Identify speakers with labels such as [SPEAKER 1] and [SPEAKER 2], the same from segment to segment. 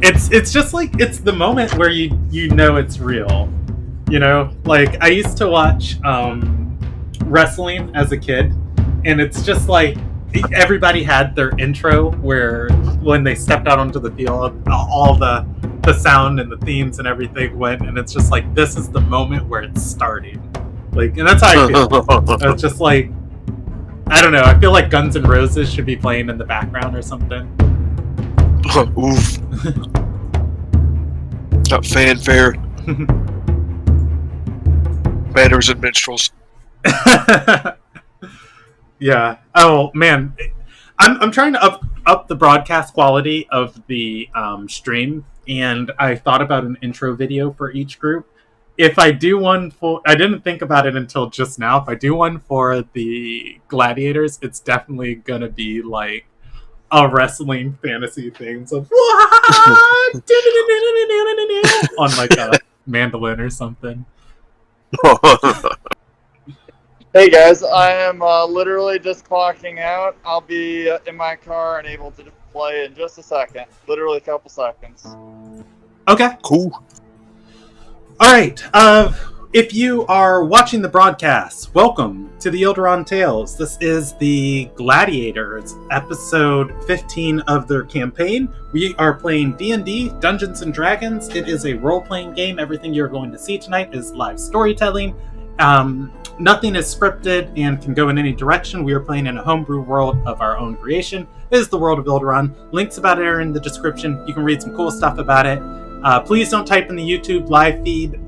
[SPEAKER 1] it's just like it's the moment where you know it's real. You know, like I used to watch wrestling as a kid, and it's just like everybody had their intro where when they stepped out onto the field, all the sound and the themes and everything went, and it's just like this is the moment where it's starting. Like, and that's how I feel. It's just like I don't know. I feel like Guns N' Roses should be playing in the background or something.
[SPEAKER 2] Oof. Not fanfare. Banners and minstrels.
[SPEAKER 1] Yeah. Oh man, I'm trying to up the broadcast quality of the stream, and I thought about an intro video for each group. If I do one for, I didn't think about it until just now. If I do one for the Gladiators, it's definitely gonna be like a wrestling fantasy thing. So on like a mandolin or something.
[SPEAKER 3] Hey guys, I am literally just clocking out. I'll be in my car and able to play in just a second. Literally a couple seconds.
[SPEAKER 1] Okay.
[SPEAKER 2] Cool.
[SPEAKER 1] Alright, if you are watching the broadcast, welcome to the Ilderon Tales. This is the Gladiators, episode 15 of their campaign. We are playing D&D, Dungeons & Dragons. It is a role-playing game. Everything you're going to see tonight is live storytelling. Nothing is scripted and can go in any direction. We are playing in a homebrew world of our own creation. It is the world of Ilderon. Links about it are in the description. You can read some cool stuff about it. Please don't type in the YouTube live feed.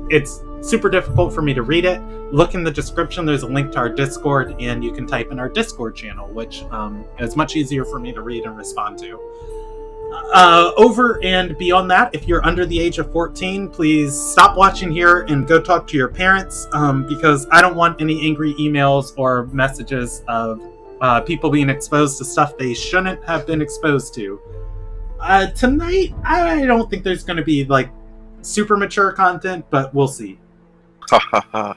[SPEAKER 1] It's super difficult for me to read it. Look in the description. There's a link to our Discord, and you can type in our Discord channel, which is much easier for me to read and respond to. Over and beyond that, if you're under the age of 14, please stop watching here and go talk to your parents, because I don't want any angry emails or messages of people being exposed to stuff they shouldn't have been exposed to. Tonight, I don't think there's going to be like super mature content, but we'll see.
[SPEAKER 4] I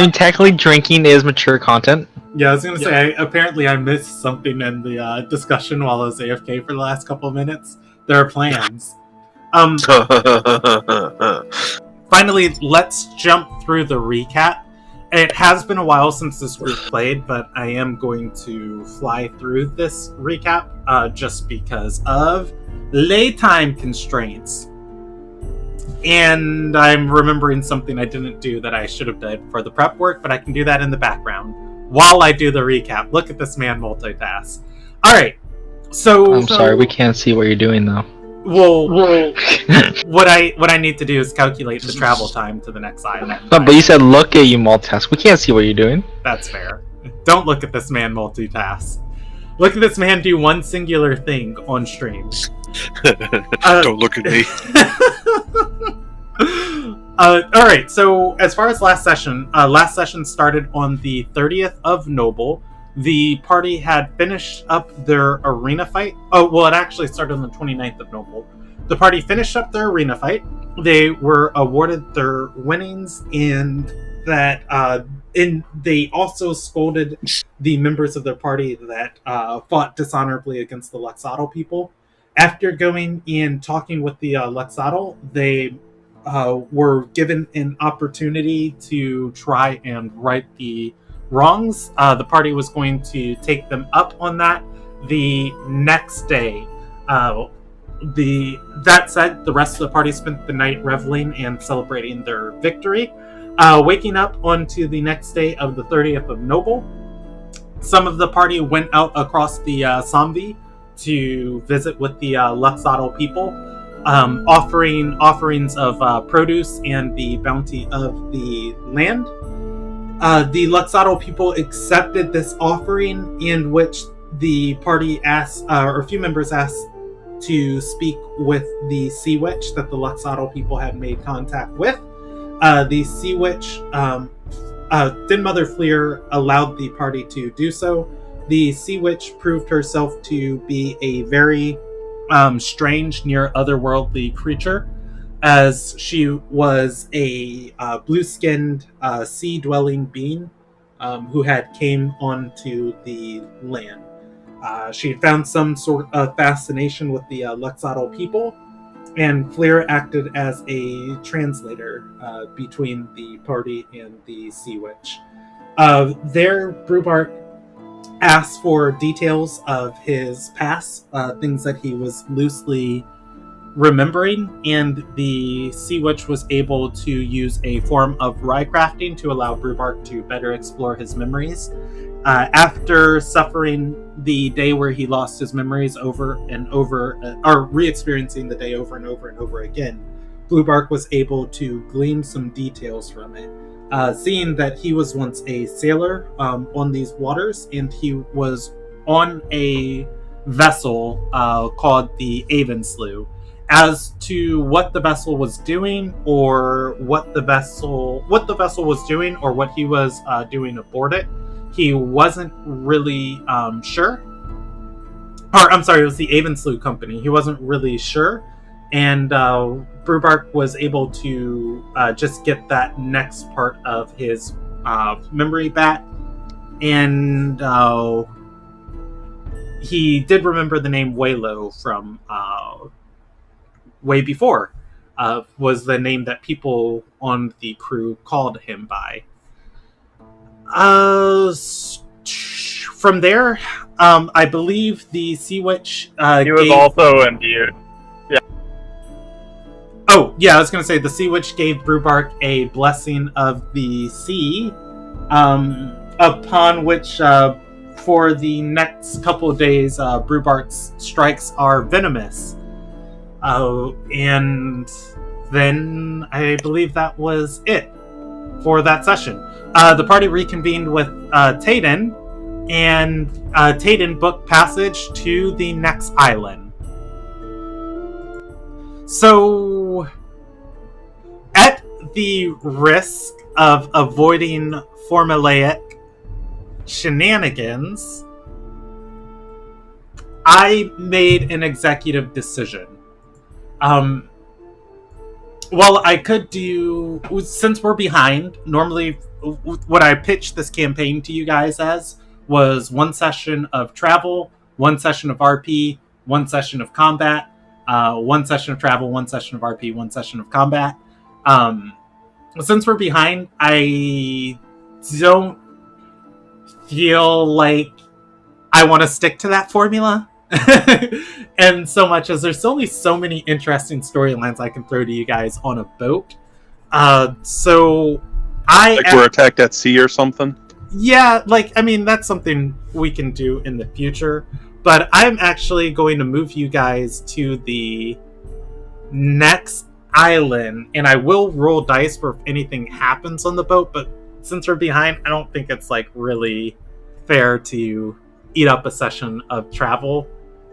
[SPEAKER 4] mean, technically, drinking is mature content.
[SPEAKER 1] Yeah, I was going to say, apparently I missed something in the discussion while I was AFK for the last couple of minutes. There are plans. Finally, let's jump through the recap. It has been a while since this group played, but I am going to fly through this recap just because of laytime constraints. And I'm remembering something I didn't do that I should have done for the prep work, but I can do that in the background while I do the recap. Look at this man multitask. All right. So
[SPEAKER 4] Sorry, we can't see what you're doing though.
[SPEAKER 1] Well, what I need to do is calculate the travel time to the next island.
[SPEAKER 4] No, but you said look at you multitask. We can't see what you're doing.
[SPEAKER 1] That's fair. Don't look at this man multitask. Look at this man do one singular thing on stream.
[SPEAKER 2] Don't look at me.
[SPEAKER 1] Alright, so as far as last session started on the 30th of Noble. The party had finished up their arena fight. Oh, well, it actually started on the 29th of Noble. The party finished up their arena fight. They were awarded their winnings, and they also scolded the members of their party that fought dishonorably against the Luxotl people. After going and talking with the Luxotl, they were given an opportunity to try and right the wrongs. The party was going to take them up on that the next day. That said, the rest of the party spent the night reveling and celebrating their victory. Waking up onto the next day of the 30th of Noble, some of the party went out across the Samvi to visit with the Luxotl people, offering offerings of produce and the bounty of the land. The Luxotl people accepted this offering, in which the party asked, or a few members asked, to speak with the Sea Witch that the Luxotl people had made contact with. The Sea Witch, Thin Mother Fleer, allowed the party to do so. The Sea Witch proved herself to be a very strange, near otherworldly creature, as she was a blue-skinned, sea-dwelling being who had came onto the land. She had found some sort of fascination with the Luxottal people, and Fleer acted as a translator between the party and the Sea Witch. There, Brubark asked for details of his past, things that he was loosely remembering, and the Sea Witch was able to use a form of rye-crafting to allow Brubark to better explore his memories. After suffering the day where he lost his memories over and over, or re-experiencing the day over and over and over again, Brubark was able to glean some details from it. Seeing that he was once a sailor on these waters, and he was on a vessel called the Avenslew. As to what the vessel was doing, or what the vessel was doing, or what he was doing aboard it, he wasn't really sure. Or I'm sorry, it was the Avenslew Company. He wasn't really sure, and Brubark was able to just get that next part of his memory back, and he did remember the name Waylo from way before. Was the name that people on the crew called him by. From there, I believe the Sea Witch
[SPEAKER 3] He was also imbued.
[SPEAKER 1] Oh, yeah, I was going to say the Sea Witch gave Brubark a blessing of the sea, upon which, for the next couple of days, Brubark's strikes are venomous. And then I believe that was it for that session. The party reconvened with Tayden, and Tayden booked passage to the next island. So, at the risk of avoiding formulaic shenanigans, I made an executive decision. Well, I could do, since we're behind, normally what I pitched this campaign to you guys as was one session of travel, one session of RP, one session of combat, one session of travel, one session of RP, one session of combat. Since we're behind, I don't feel like I want to stick to that formula. And so much as there's only so many interesting storylines I can throw to you guys on a boat. So
[SPEAKER 5] we're attacked at sea or something?
[SPEAKER 1] Yeah, that's something we can do in the future. But I'm actually going to move you guys to the next island, and I will roll dice for if anything happens on the boat, but since we're behind, I don't think it's really fair to eat up a session of travel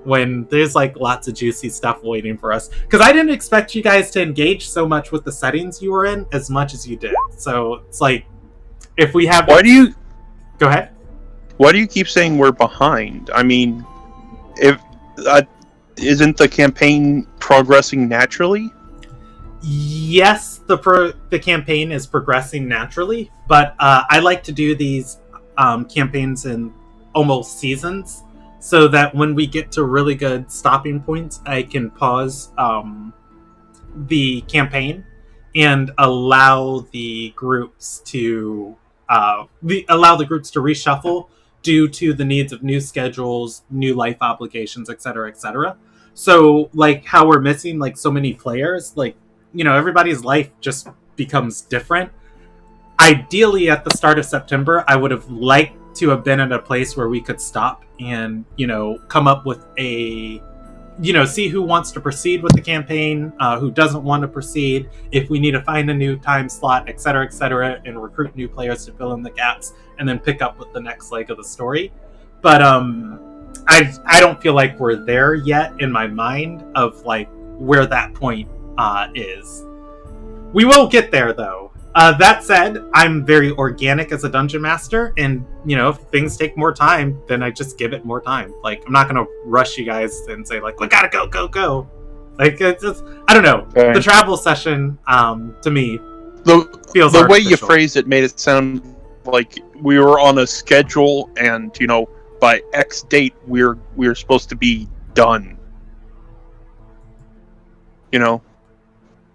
[SPEAKER 1] when there's lots of juicy stuff waiting for us. Because I didn't expect you guys to engage so much with the settings you were in as much as you did. So it's if we have...
[SPEAKER 5] Why do you...
[SPEAKER 1] Go ahead.
[SPEAKER 5] Why do you keep saying we're behind? I mean, if isn't the campaign progressing naturally?
[SPEAKER 1] Yes, the campaign is progressing naturally, but I like to do these campaigns in almost seasons, so that when we get to really good stopping points, I can pause the campaign and allow the groups to reshuffle due to the needs of new schedules, new life obligations, etc., etc. So, how we're missing so many players, everybody's life just becomes different. Ideally, at the start of September, I would have liked to have been at a place where we could stop and, come up with a, see who wants to proceed with the campaign, who doesn't want to proceed, if we need to find a new time slot, etc., and recruit new players to fill in the gaps, and then pick up with the next leg of the story. But I don't feel like we're there yet in my mind of where that point is. We will get there, though. That said, I'm very organic as a dungeon master, and if things take more time, then I just give it more time. I'm not gonna rush you guys and say we gotta go. It's just, I don't know.
[SPEAKER 5] Okay.
[SPEAKER 1] The travel session, to me, feels
[SPEAKER 5] the way you
[SPEAKER 1] artificial.
[SPEAKER 5] phrased it made it sound Like, we were on a schedule, and by X date we're supposed to be done.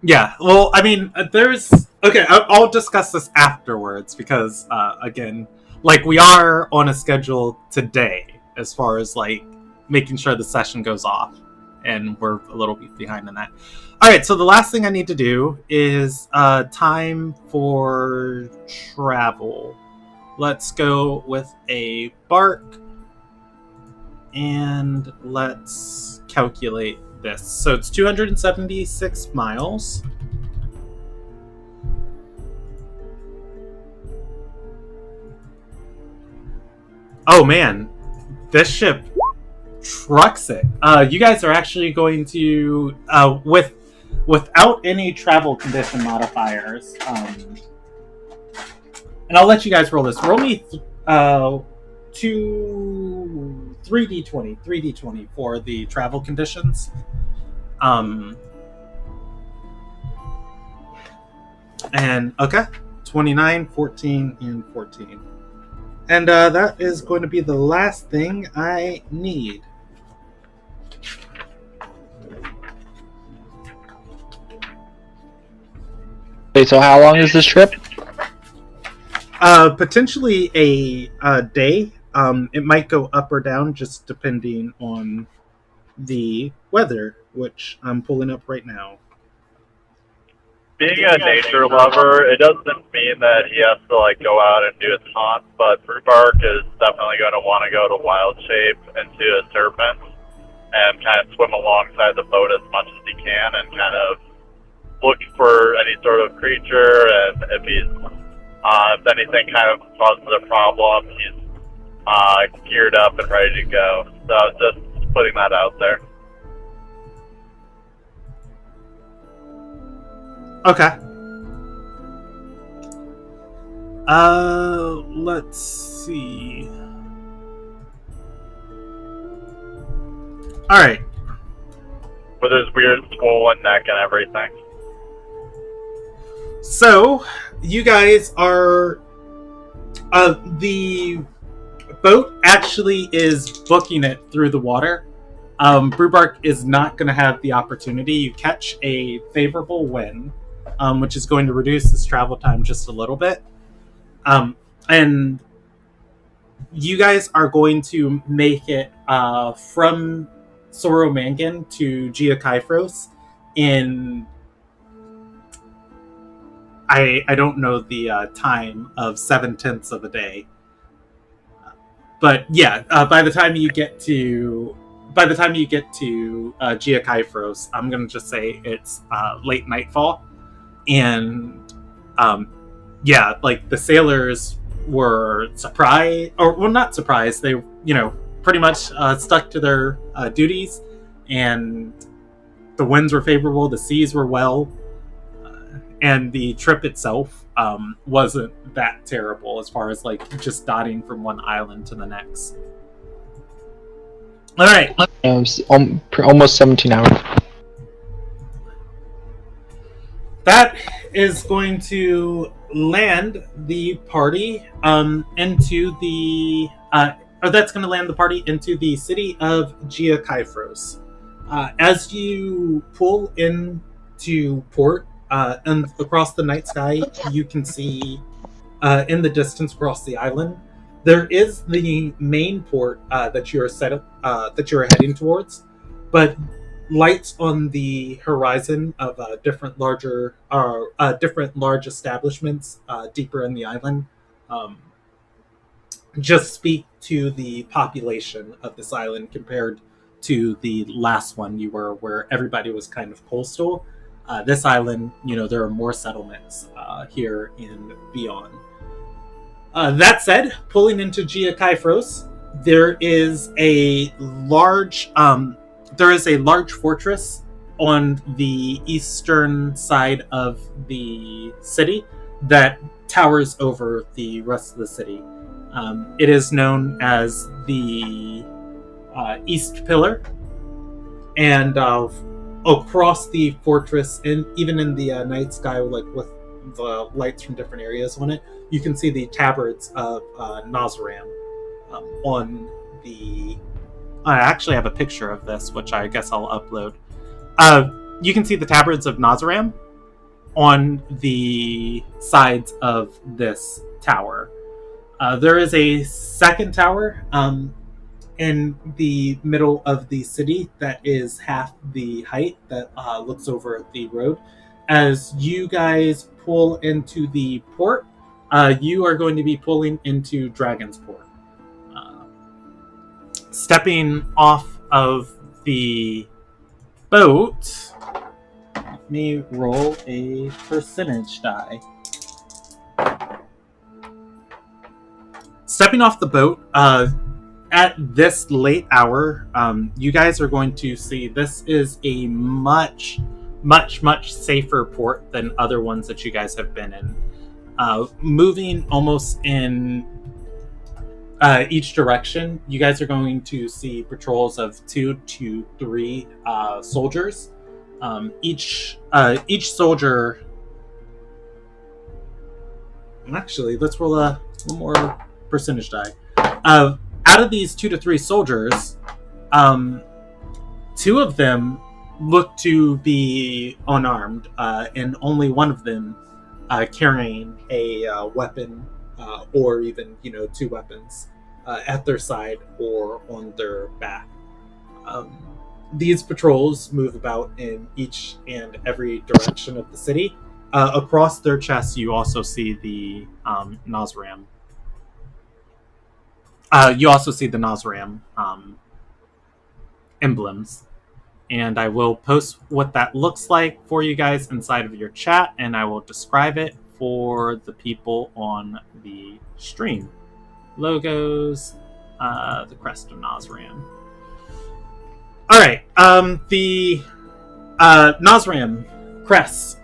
[SPEAKER 1] Yeah, well, I mean, there's... Okay, I'll discuss this afterwards, because, again, like, we are on a schedule today, as far as, like, making sure the session goes off, and we're a little bit behind on that. Alright, so the last thing I need to do is, time for travel. Let's go with a bark, and let's calculate this. So it's 276 miles. Oh man, this ship trucks it. You guys are actually going to, without any travel condition modifiers, and I'll let you guys roll this. Roll me 3d20 for the travel conditions. And okay, 29, 14, and 14. And that is going to be the last thing I need.
[SPEAKER 4] Wait, so how long is this trip?
[SPEAKER 1] Potentially a day. It might go up or down just depending on the weather, which I'm pulling up right now.
[SPEAKER 3] Being a nature lover, it doesn't mean that he has to go out and do his hunt, but Brewbark is definitely going to want to go to wild shape into a serpent and kind of swim alongside the boat as much as he can and kind of look for any sort of creature, and if anything kind of causes a problem, he's geared up and ready to go. So just putting that out there.
[SPEAKER 1] Okay. Let's see. Alright.
[SPEAKER 3] With his weird swollen neck and everything.
[SPEAKER 1] So, you guys are... the boat actually is booking it through the water. Brewbark is not going to have the opportunity. You catch a favorable wind, which is going to reduce his travel time just a little bit. And you guys are going to make it from Soromangan to Jiachrofros in... I don't know the time of 7/10 of a day. But yeah, by the time you get to Jiachrofros, I'm gonna just say it's late nightfall, and yeah, the sailors were surprised, or well, not surprised. They pretty much stuck to their duties, and the winds were favorable, the seas were well, and the trip itself wasn't that terrible as far as just dotting from one island to the next. All right.
[SPEAKER 4] Almost 17 hours.
[SPEAKER 1] That is going to land the party into the city of Jiachrofros. As you pull into port and across the night sky, you can see in the distance across the island, there is the main port that you're heading towards, but lights on the horizon of different large establishments deeper in the island just speak to the population of this island compared to the last one you were, where everybody was kind of coastal. This island, there are more settlements here and beyond. That said, pulling into Jiachrofros, there is a large fortress on the eastern side of the city that towers over the rest of the city. It is known as the East Pillar, and across the fortress, and even in the night sky, with the lights from different areas on it, you can see the tabards of Nazaram on the... I actually have a picture of this, which I guess I'll upload. You can see the tabards of Nazaram on the sides of this tower. There is a second tower in the middle of the city that is half the height, that looks over the road. As you guys pull into the port, you are going to be pulling into Dragon's Port. Stepping off of the boat, let me roll a percentage die. Stepping off the boat, at this late hour, you guys are going to see this is a much safer port than other ones that you guys have been in. Moving almost in each direction, you guys are going to see patrols of 2 to 3 soldiers. Each soldier... Actually, let's roll one more percentage die. Out of these 2 to 3 soldiers, 2 of them look to be unarmed, and only one of them carrying a weapon, or even 2 weapons at their side or on their back. These patrols move about in each and every direction of the city. Across their chests, you also see the Nazaram. You also see the Nazaram emblems. And I will post what that looks like for you guys inside of your chat, and I will describe it for the people on the stream. Logos, the crest of Nazaram. Alright, the Nazaram crest.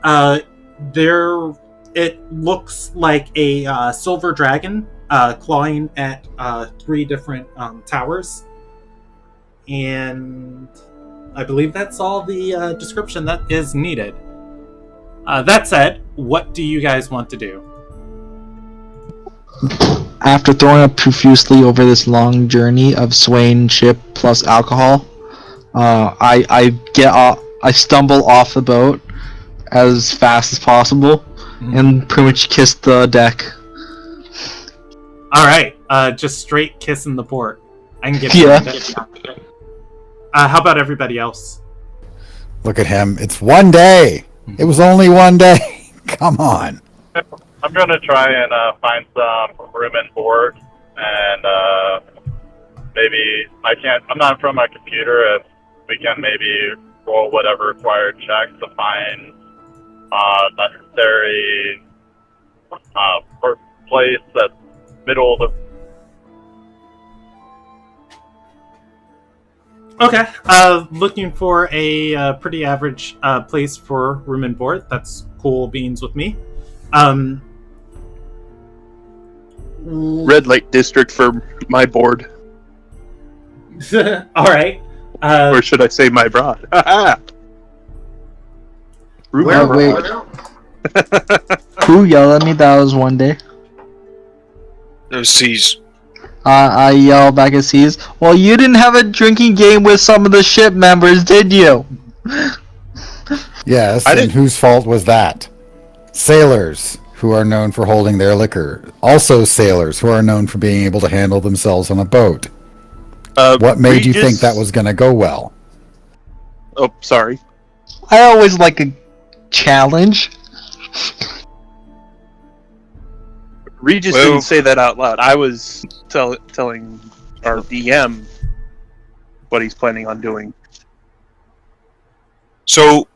[SPEAKER 1] It looks like a silver dragon clawing at 3 different towers. And I believe that's all the description that is needed. That said, what do you guys want to do?
[SPEAKER 4] After throwing up profusely over this long journey of swaying ship plus alcohol, I stumble off the boat as fast as possible and pretty much kiss the deck.
[SPEAKER 1] Alright, just straight kissing the port. I can get behind it. How about everybody else?
[SPEAKER 6] Look at him. It's one day. It was only one day. Come on.
[SPEAKER 3] I'm going to try and find some room and board, and maybe I'm not in front of my computer. If we can maybe roll whatever required checks to find necessary place that's middle of the...
[SPEAKER 1] Okay, looking for a pretty average place for room and board. That's cool beans with me.
[SPEAKER 5] Red light district for my board.
[SPEAKER 1] All right.
[SPEAKER 5] Or should I say my broad?
[SPEAKER 4] Wait. Who yelled at me that was one day?
[SPEAKER 2] Those C's.
[SPEAKER 4] I yelled back at C's. Well, you didn't have a drinking game with some of the ship members, did you?
[SPEAKER 6] Yes, and whose fault was that? Sailors, who are known for holding their liquor. Also sailors, who are known for being able to handle themselves on a boat. What made you think that was going to go well?
[SPEAKER 5] Oh, sorry.
[SPEAKER 4] I always like a challenge.
[SPEAKER 5] Regis didn't say that out loud. I was telling our DM what he's planning on doing.
[SPEAKER 2] So,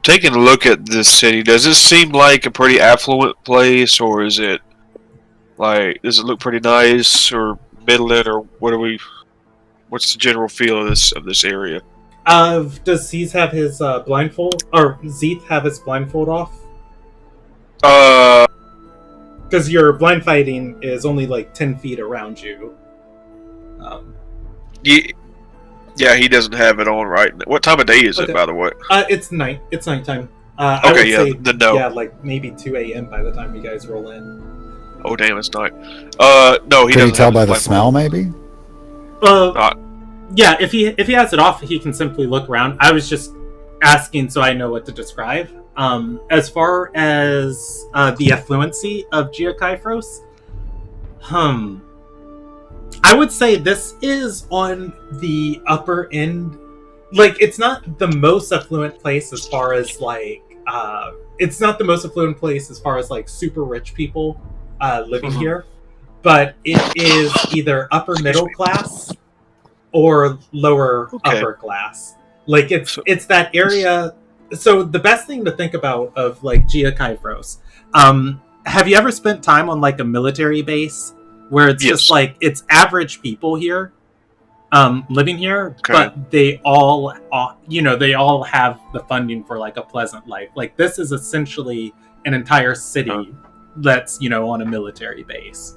[SPEAKER 2] taking a look at this city, does this seem like a pretty affluent place, or is it like, does it look pretty nice, or middling, or what's the general feel of this area?
[SPEAKER 1] Does Zeeth have his blindfold, or Zeeth have his blindfold off? Because your blind fighting is only like 10 feet around you.
[SPEAKER 2] Yeah, he doesn't have it on right now. What time of day is it, by the way?
[SPEAKER 1] It's night. It's nighttime.
[SPEAKER 2] Okay, yeah,
[SPEAKER 1] say,
[SPEAKER 2] then no.
[SPEAKER 1] Yeah, like maybe 2 a.m. by the time you guys roll in.
[SPEAKER 2] Oh damn, it's night. No, he
[SPEAKER 6] Can you
[SPEAKER 2] doesn't
[SPEAKER 6] tell
[SPEAKER 2] have
[SPEAKER 6] by
[SPEAKER 2] his
[SPEAKER 6] the
[SPEAKER 2] light
[SPEAKER 6] smell,
[SPEAKER 2] on.
[SPEAKER 6] maybe?
[SPEAKER 2] Not.
[SPEAKER 1] Yeah, if he has it off, he can simply look around. I was just asking so I know what to describe. As far as the affluency of Jiachrofros, I would say this is on the upper end. Like, it's not the most affluent place as far as like it's not the most affluent place as far as like super rich people living here, but it is either upper middle class or lower upper class. Like, it's that area. So the best thing to think about of like Jiachrofros, have you ever spent time on like a military base where it's just like it's average people here living here, but they all they all have the funding for like a pleasant life. Like, this is essentially an entire city that's on a military base.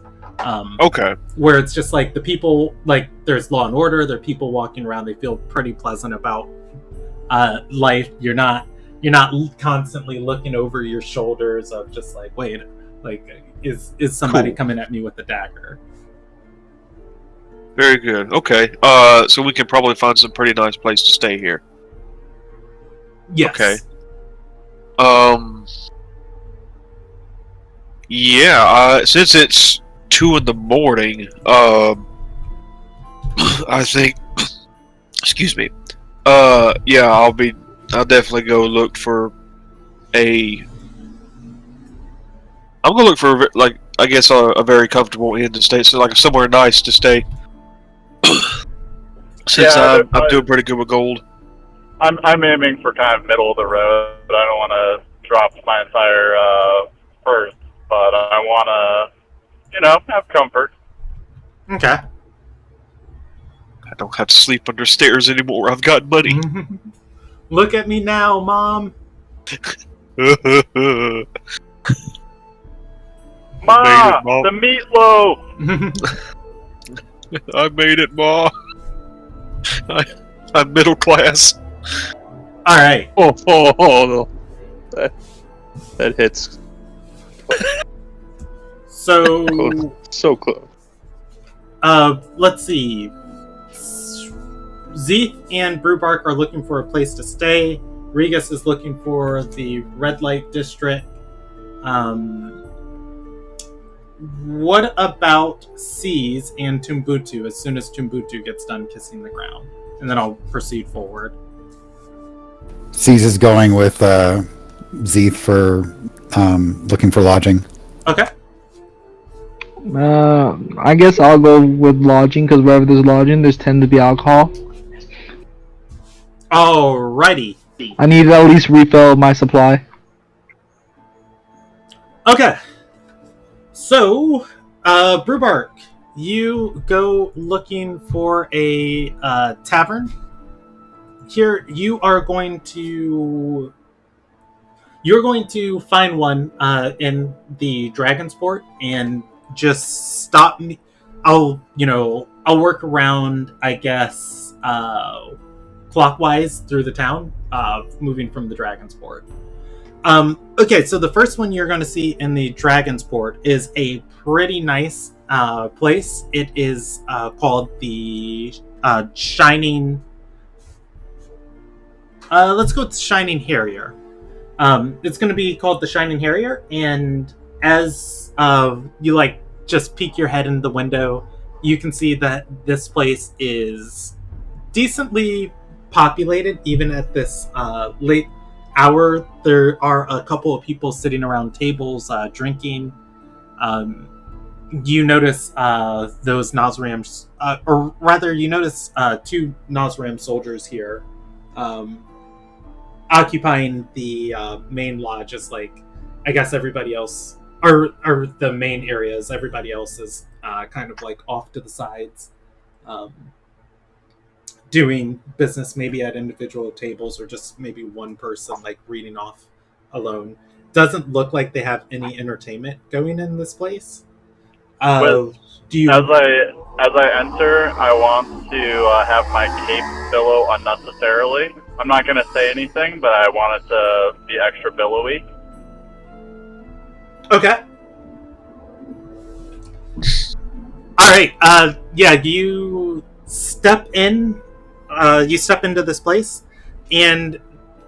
[SPEAKER 1] Where it's just like the people, like, there's law and order, there are people walking around, they feel pretty pleasant about life. You're not constantly looking over your shoulders of just like, wait, like, is somebody coming at me with a dagger?
[SPEAKER 2] Very good. Okay. So we can probably find some pretty nice place to stay here.
[SPEAKER 1] Yes.
[SPEAKER 2] Okay. Yeah. Since it's 2 a.m, I think. Excuse me. Yeah. I'll definitely go look for I'm gonna look for, like, I guess a very comfortable inn to stay. So like somewhere nice to stay. Since I'm doing pretty good with gold.
[SPEAKER 3] I'm aiming for kind of middle of the road, but I don't want to drop my entire purse. But I want to, have comfort.
[SPEAKER 1] Okay.
[SPEAKER 2] I don't have to sleep under stairs anymore. I've got money.
[SPEAKER 1] Look at me now, Mom.
[SPEAKER 3] Ma, the meatloaf.
[SPEAKER 2] I made it, Ma. I'm middle class.
[SPEAKER 1] All right.
[SPEAKER 5] Oh, that hits.
[SPEAKER 1] So
[SPEAKER 5] so close.
[SPEAKER 1] Let's see. Zeeth and Brewbark are looking for a place to stay. Regus is looking for the red light district. What about Seas and Tumbutu as soon as Tumbutu gets done kissing the ground? And then I'll proceed forward.
[SPEAKER 6] Seas is going with Zeeth for looking for lodging.
[SPEAKER 1] Okay.
[SPEAKER 4] I guess I'll go with lodging, because wherever there's lodging, there's tend to be alcohol.
[SPEAKER 1] Alrighty.
[SPEAKER 4] I need to at least refill my supply.
[SPEAKER 1] Okay. So, Brewbark, you go looking for a tavern. Here, you're going to find one in the Dragonsport and just stop me. I'll work around, I guess, clockwise through the town, moving from the Dragonsport. Okay, so the first one you're going to see in the Dragonsport is a pretty nice place. It is called the Shining... let's go with Shining Harrier. It's going to be called the Shining Harrier, and as you just peek your head in the window, you can see that this place is decently populated, even at this late hour. There are a couple of people sitting around tables drinking. You notice those Nosram, or rather, you notice 2 Nosram soldiers here occupying the main lodge, as I guess everybody else, or the main areas. Everybody else is kind of off to the sides, doing business maybe at individual tables, or just maybe one person reading off alone. Doesn't look like they have any entertainment going in this place. Do you?
[SPEAKER 3] As I enter, I want to have my cape billow unnecessarily. I'm not going to say anything, but I want it to be extra billowy.
[SPEAKER 1] Okay. All right. Yeah, you step in. You step into this place, and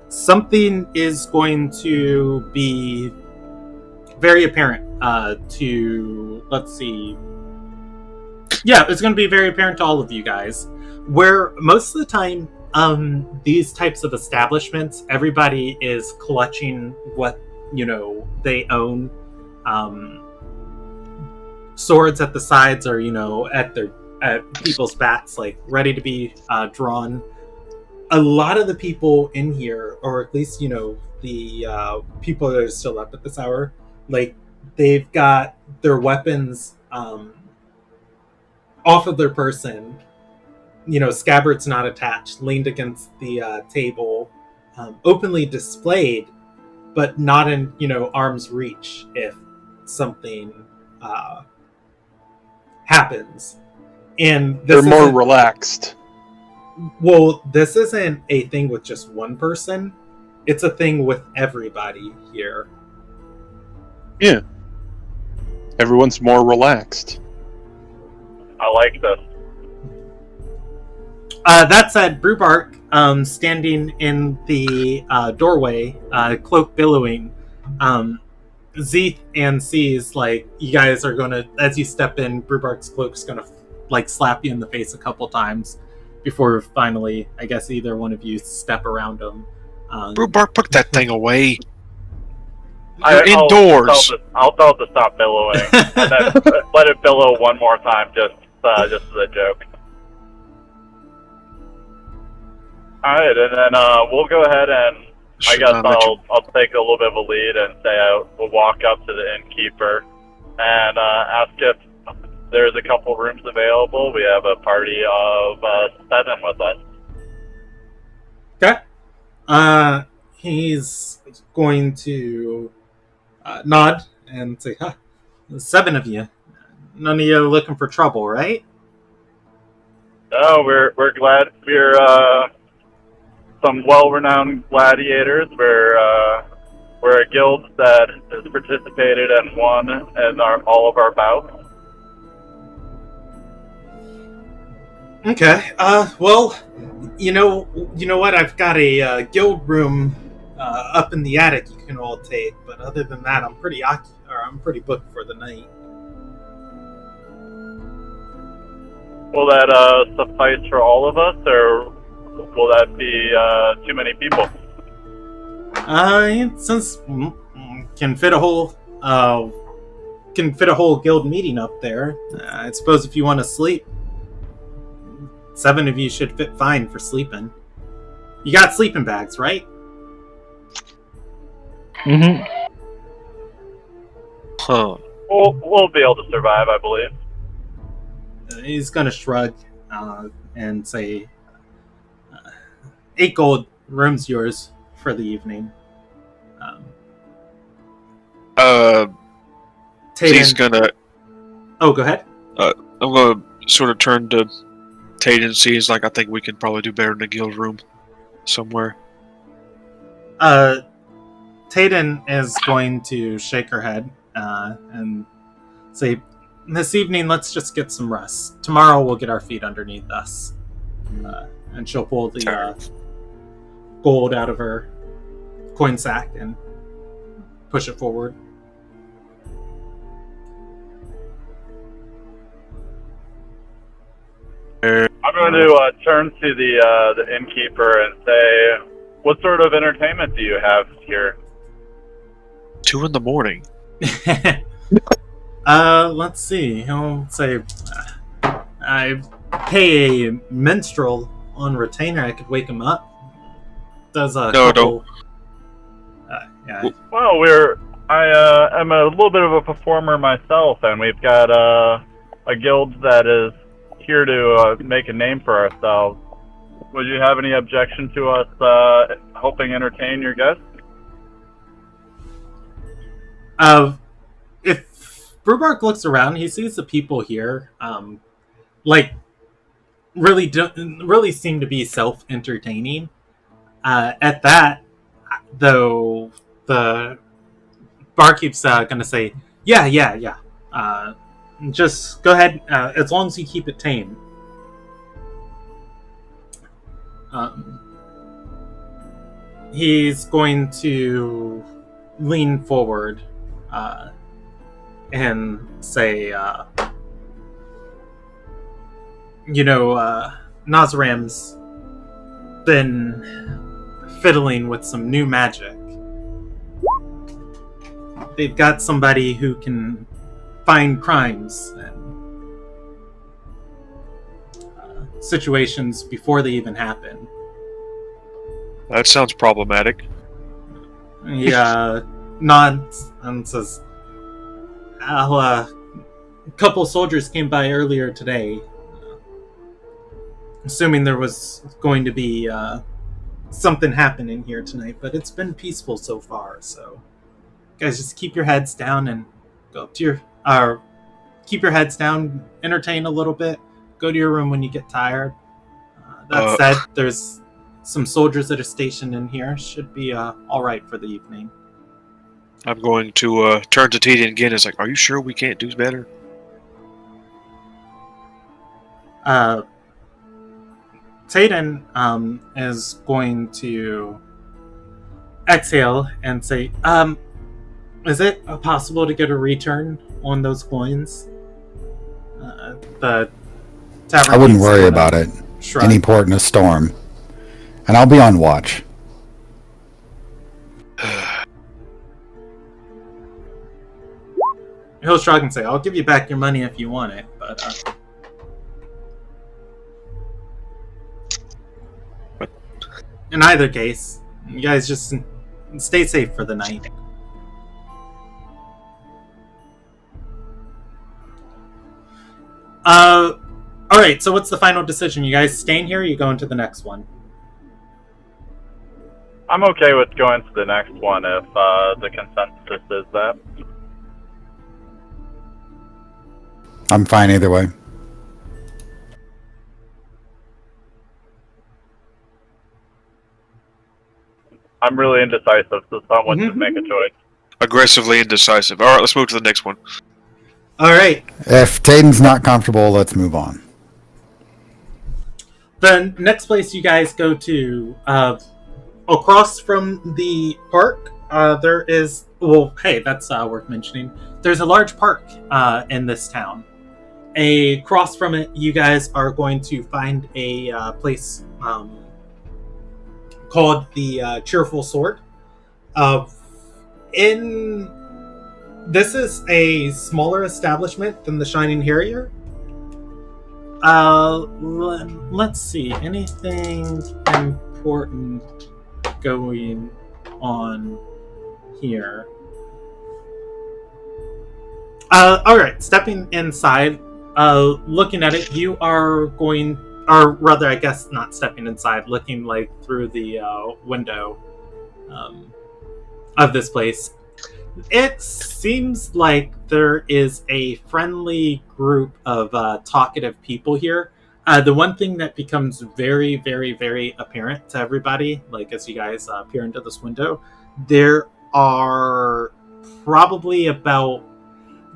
[SPEAKER 1] something is going to be very apparent. Let's see. Yeah, it's going to be very apparent to all of you guys. Where most of the time, these types of establishments, everybody is clutching what they own. Swords at the sides, or at people's backs, like ready to be drawn. A lot of the people in here, or at least the people that are still up at this hour, like they've got their weapons off of their person, scabbards not attached, leaned against the table, openly displayed, but not in arm's reach if something happens. And
[SPEAKER 5] they're more relaxed.
[SPEAKER 1] Well, this isn't a thing with just one person. It's a thing with everybody here.
[SPEAKER 5] Yeah. Everyone's more relaxed.
[SPEAKER 3] I like this.
[SPEAKER 1] That said, Brewbark, standing in the doorway, cloak billowing, Zeeth and sees, like, you guys are gonna, as you step in, Brewbark's cloak's gonna, like, slap you in the face a couple times before finally, I guess, either one of you step around him.
[SPEAKER 2] Brewbark, put that thing away. You're indoors.
[SPEAKER 3] I'll tell it to stop billowing, and then let it billow one more time, just as a joke. Alright, and then we'll go ahead and I guess I'll take a little bit of a lead and say we'll walk up to the innkeeper and ask if there's a couple rooms available. We have a party of 7 with us.
[SPEAKER 1] Okay. He's going to nod and say, huh, 7 of you. None of you are looking for trouble, right?
[SPEAKER 3] No, we're glad we're some well-renowned gladiators. We're a guild that has participated and won in all of our bouts.
[SPEAKER 1] Okay. Well, you know what? I've got a guild room up in the attic you can all take, but other than that, I'm pretty booked for the night.
[SPEAKER 3] Will that suffice for all of us, or will that be too many people?
[SPEAKER 1] Since can fit a whole guild meeting up there. I suppose if you want to sleep, 7 of you should fit fine for sleeping. You got sleeping bags, right?
[SPEAKER 4] Mm-hmm.
[SPEAKER 2] Huh.
[SPEAKER 3] We'll be able to survive, I believe.
[SPEAKER 1] He's gonna shrug and say, 8 gold, room's yours for the evening.
[SPEAKER 2] He's gonna...
[SPEAKER 1] Oh, go ahead.
[SPEAKER 2] I'm gonna sort of turn to Tate and see, I think we can probably do better in the guild room somewhere.
[SPEAKER 1] Tayden is going to shake her head and say, this evening, let's just get some rest. Tomorrow, we'll get our feet underneath us. And she'll pull the gold out of her coin sack and push it forward.
[SPEAKER 3] I'm going to turn to the innkeeper and say, what sort of entertainment do you have here?
[SPEAKER 2] 2 a.m.
[SPEAKER 1] Let's see. He'll say, I pay a minstrel on retainer. I could wake him up. Does a couple... yeah.
[SPEAKER 3] Well, I'm a little bit of a performer myself, and we've got a guild that is here to make a name for ourselves. Would you have any objection to us helping entertain your guests?
[SPEAKER 1] If Brewbark looks around, he sees the people here, really seem to be self-entertaining. At that, though, the barkeep's gonna say, yeah. just go ahead, as long as you keep it tame. He's going to lean forward and say, Nazram's been fiddling with some new magic. They've got somebody who can find crimes and situations before they even happen.
[SPEAKER 2] That sounds problematic.
[SPEAKER 1] He nods and says, a couple soldiers came by earlier today, assuming there was going to be something happening here tonight, but it's been peaceful so far, so guys, just keep your heads down and go up to your... keep your heads down, entertain a little bit, go to your room when you get tired. That said, there's some soldiers that are stationed in here. Should be alright for the evening.
[SPEAKER 2] I'm going to turn to Tita again. It's like, are you sure we can't do better?
[SPEAKER 1] Tayden is going to exhale and say, is it possible to get a return on those coins? The tavern,
[SPEAKER 6] I wouldn't worry about it.
[SPEAKER 1] Shrug.
[SPEAKER 6] Any port in a storm. And I'll be on watch.
[SPEAKER 1] He'll shrug and say, I'll give you back your money if you want it, but... in either case, you guys just stay safe for the night. Alright, so what's the final decision? You guys staying here or you going to the next one?
[SPEAKER 3] I'm okay with going to the next one if the consensus is that.
[SPEAKER 6] I'm fine either way.
[SPEAKER 3] I'm really indecisive, so someone should make a choice.
[SPEAKER 2] Aggressively indecisive. Alright, let's move to the next one.
[SPEAKER 1] Alright.
[SPEAKER 6] If Tayden's not comfortable, let's move on.
[SPEAKER 1] The next place you guys go to, across from the park, there is... Well, hey, that's worth mentioning. There's a large park in this town. Across from it, you guys are going to find a place called the Cheerful Sword. This is a smaller establishment than the Shining Harrier. Let's see. Anything important going on here? Alright, stepping inside, looking at it, you are going... Or rather, I guess not stepping inside, looking like through the window of this place. It seems like there is a friendly group of talkative people here. The one thing that becomes very, very, very apparent to everybody, like as you guys peer into this window, there are probably about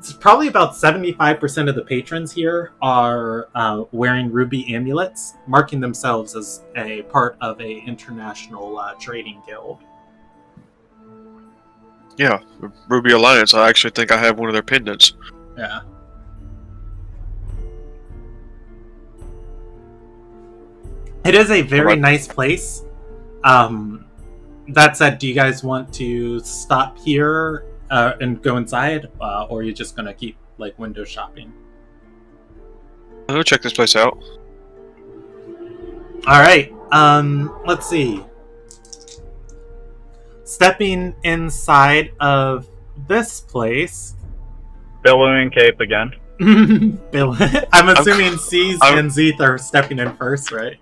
[SPEAKER 1] 75% of the patrons here are wearing ruby amulets, marking themselves as a part of a international trading guild.
[SPEAKER 2] Yeah, Ruby Alliance. I actually think I have one of their pendants.
[SPEAKER 1] Yeah. It is a very nice place. That said, do you guys want to stop here and go inside, or are you just gonna keep like window shopping?
[SPEAKER 2] I'll go check this place out.
[SPEAKER 1] All right. Let's see. Stepping inside of this place.
[SPEAKER 3] Billowing cape again.
[SPEAKER 1] Bill, I'm assuming C's and Zeth are stepping in first, right?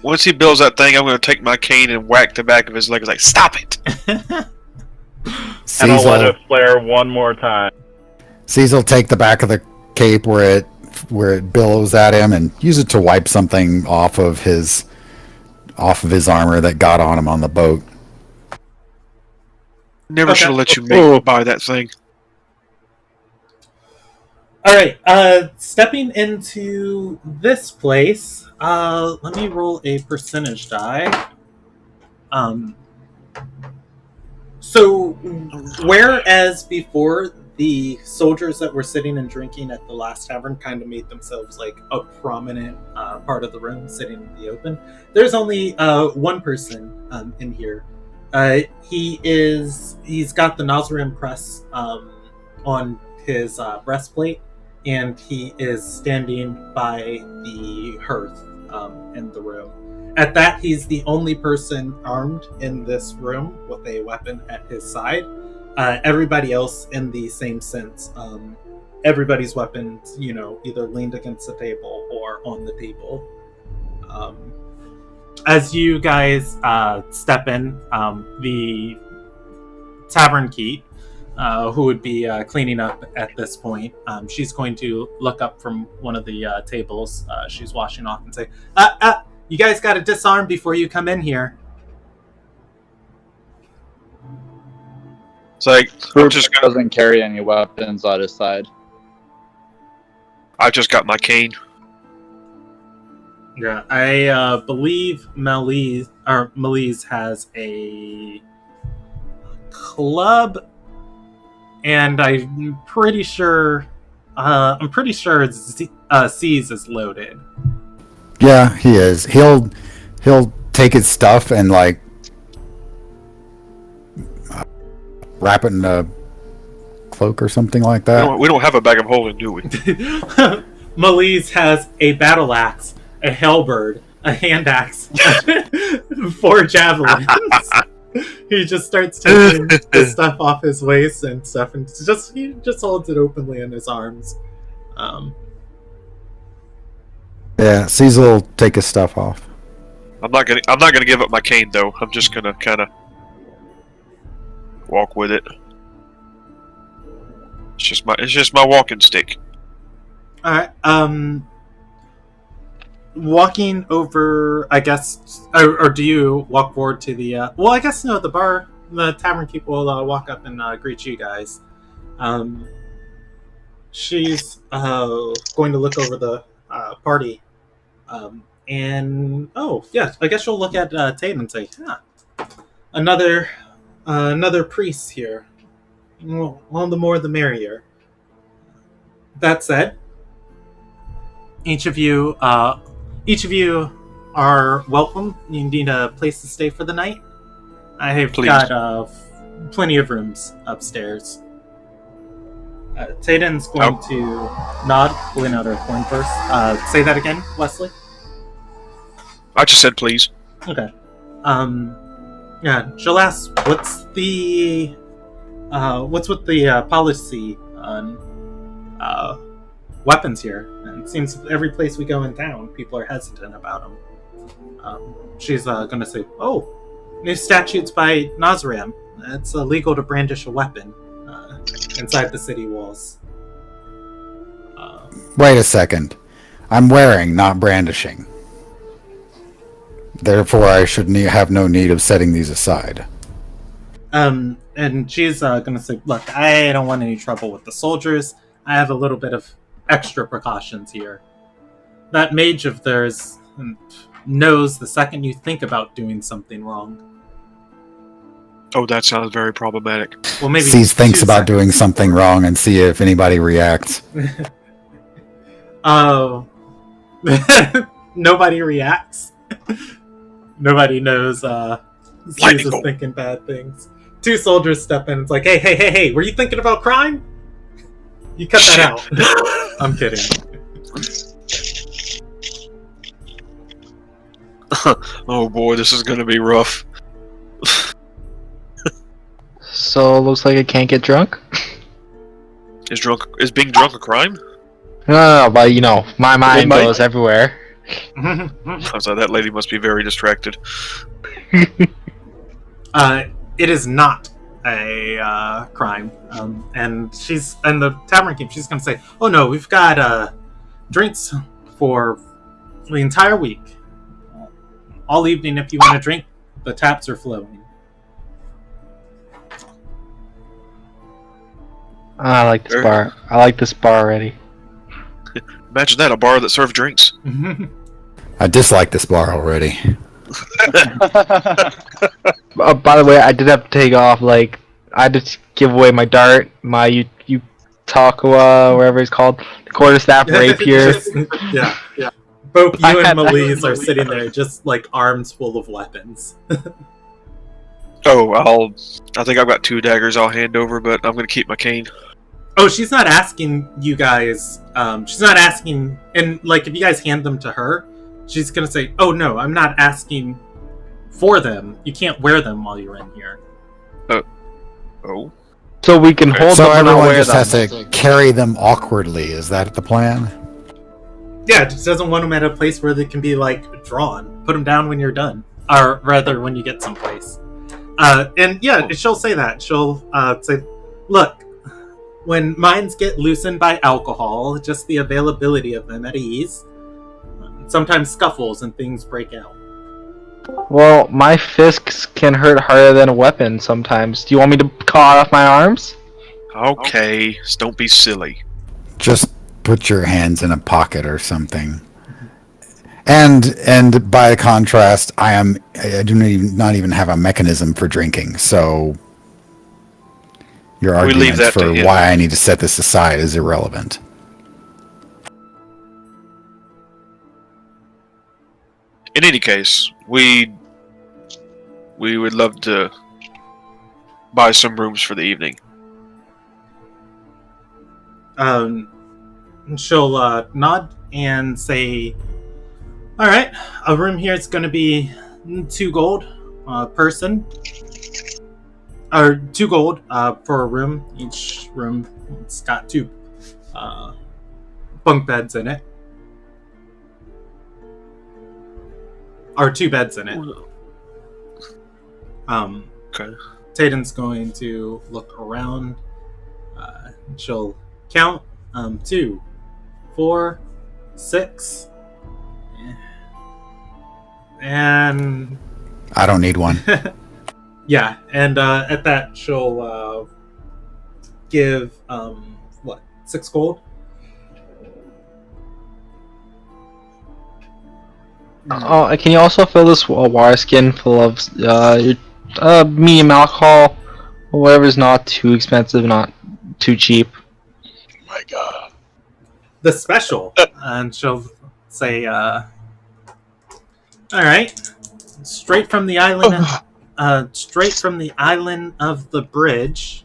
[SPEAKER 2] Once he builds that thing, I'm going to take my cane and whack the back of his leg. It's like, stop it!
[SPEAKER 3] And I'll let it flare one more time.
[SPEAKER 6] Cecil take the back of the cape where it billows at him and use it to wipe something off of his armor that got on him on the boat.
[SPEAKER 2] Never should have let you make buy that thing.
[SPEAKER 1] All right. Stepping into this place. Let me roll a percentage die. So, whereas before the soldiers that were sitting and drinking at the last tavern kind of made themselves like a prominent part of the room, sitting in the open, there's only one person in here. He's got the Nazarene crest on his breastplate, and he is standing by the hearth in the room. At that, he's the only person armed in this room with a weapon at his side. Everybody else in the same sense. Everybody's weapons, either leaned against the table or on the table. As you guys step in, the tavern keep, who would be cleaning up at this point, she's going to look up from one of the tables she's washing off and say, you guys got to disarm before you come in here.
[SPEAKER 2] It's like,
[SPEAKER 3] doesn't carry any weapons on his side.
[SPEAKER 2] I just got my cane.
[SPEAKER 1] Yeah, I believe Melise has a club, and I'm pretty sure C's is loaded.
[SPEAKER 6] Yeah, he is. He'll take his stuff and like wrap it in a cloak or something like that.
[SPEAKER 2] We don't have a bag of holding, do we?
[SPEAKER 1] Melise has a battle axe, a halberd, a hand axe, 4 javelins. He just starts taking his stuff off his waist and stuff, and he just holds it openly in his arms.
[SPEAKER 6] Yeah, Caesar will take his stuff off.
[SPEAKER 2] I'm not gonna give up my cane though. I'm just gonna kind of walk with it. It's just my walking stick.
[SPEAKER 1] All right. Walking over, I guess, or do you walk forward to the? Well, I guess no. The tavern keep will walk up and greet you guys. She's going to look over the party, and I guess she'll look at Tate and say, another priest here. Well, all the more the merrier. That said, each of you are welcome. You need a place to stay for the night. I have got plenty of rooms upstairs. Tayden's going to nod, pulling out her coin purse. Say that again, Wesley.
[SPEAKER 2] I just said please.
[SPEAKER 1] Okay. Yeah, she'll ask, what's with the policy on weapons here? And it seems every place we go in town, people are hesitant about them. She's going to say, new statutes by Nazarene. It's illegal to brandish a weapon inside the city walls.
[SPEAKER 6] Wait a second. I'm wearing, not brandishing. Therefore, I should have no need of setting these aside.
[SPEAKER 1] And she's going to say, look, I don't want any trouble with the soldiers. I have a little bit of extra precautions here. That mage of theirs knows the second you think about doing something wrong.
[SPEAKER 2] Oh, that sounds very problematic.
[SPEAKER 1] Well, maybe
[SPEAKER 6] C's thinks about doing something wrong and see if anybody reacts.
[SPEAKER 1] Oh. Nobody reacts. Nobody knows C's is thinking bad things. 2 soldiers step in and it's like, hey, were you thinking about crime? You cut that out. I'm kidding.
[SPEAKER 2] Oh boy, this is gonna be rough.
[SPEAKER 4] So looks like I can't get drunk.
[SPEAKER 2] Is being drunk a crime?
[SPEAKER 4] No, but my mind goes everywhere.
[SPEAKER 2] So that lady must be very distracted.
[SPEAKER 1] It is not a crime, and the tavern keep. She's gonna say, "Oh no, we've got drinks for the entire week, all evening. If you want to drink, the taps are flowing."
[SPEAKER 4] I like this bar. I like this bar already.
[SPEAKER 2] Imagine that, a bar that served drinks.
[SPEAKER 6] I dislike this bar already.
[SPEAKER 4] By the way, I did have to take off. Like, I had to give away my dart, my Utakawa, wherever it's called, the quarterstaff rapier.
[SPEAKER 1] Yeah. Both
[SPEAKER 4] I
[SPEAKER 1] you and
[SPEAKER 4] had-
[SPEAKER 1] Melise are sitting there, just like arms full of weapons.
[SPEAKER 2] Oh, I think I've got 2 daggers I'll hand over, but I'm gonna keep my cane.
[SPEAKER 1] Oh, she's not asking you guys. She's not asking, and like if you guys hand them to her, she's gonna say, "Oh no, I'm not asking for them. You can't wear them while you're in here."
[SPEAKER 2] Oh.
[SPEAKER 4] So we can hold
[SPEAKER 6] So
[SPEAKER 4] them and not
[SPEAKER 6] everyone
[SPEAKER 4] wear
[SPEAKER 6] just
[SPEAKER 4] them.
[SPEAKER 6] has to carry them awkwardly. Is that the plan?
[SPEAKER 1] Yeah, just doesn't want them at a place where they can be like drawn. Put them down when you're done, or rather when you get someplace. And yeah, she'll say that. She'll say, "Look, when minds get loosened by alcohol, just the availability of them at ease, sometimes scuffles and things break out."
[SPEAKER 4] Well, my fists can hurt harder than a weapon sometimes. Do you want me to cut off my arms?
[SPEAKER 2] Okay, just don't be silly.
[SPEAKER 6] Just put your hands in a pocket or something. And by contrast, I do not even have a mechanism for drinking. So your
[SPEAKER 2] We leave
[SPEAKER 6] arguments
[SPEAKER 2] that to
[SPEAKER 6] for
[SPEAKER 2] him.
[SPEAKER 6] why I need to set this aside is irrelevant.
[SPEAKER 2] In any case, we would love to buy some rooms for the evening.
[SPEAKER 1] She'll nod and say, "All right, a room here is going to be 2 gold person, or 2 gold for a room. Each room, it's got 2 bunk beds in it, or 2 beds in it."
[SPEAKER 2] Okay.
[SPEAKER 1] Tatum's going to look around. She'll count 2, 4, 6, and
[SPEAKER 6] I don't need one.
[SPEAKER 1] yeah, and at that she'll give 6 gold.
[SPEAKER 4] Oh, can you also fill this water skin full of medium alcohol, or whatever's not too expensive, not too cheap?
[SPEAKER 5] My God.
[SPEAKER 1] The special, and she'll say, "All right, straight from the island, straight from the island of the bridge.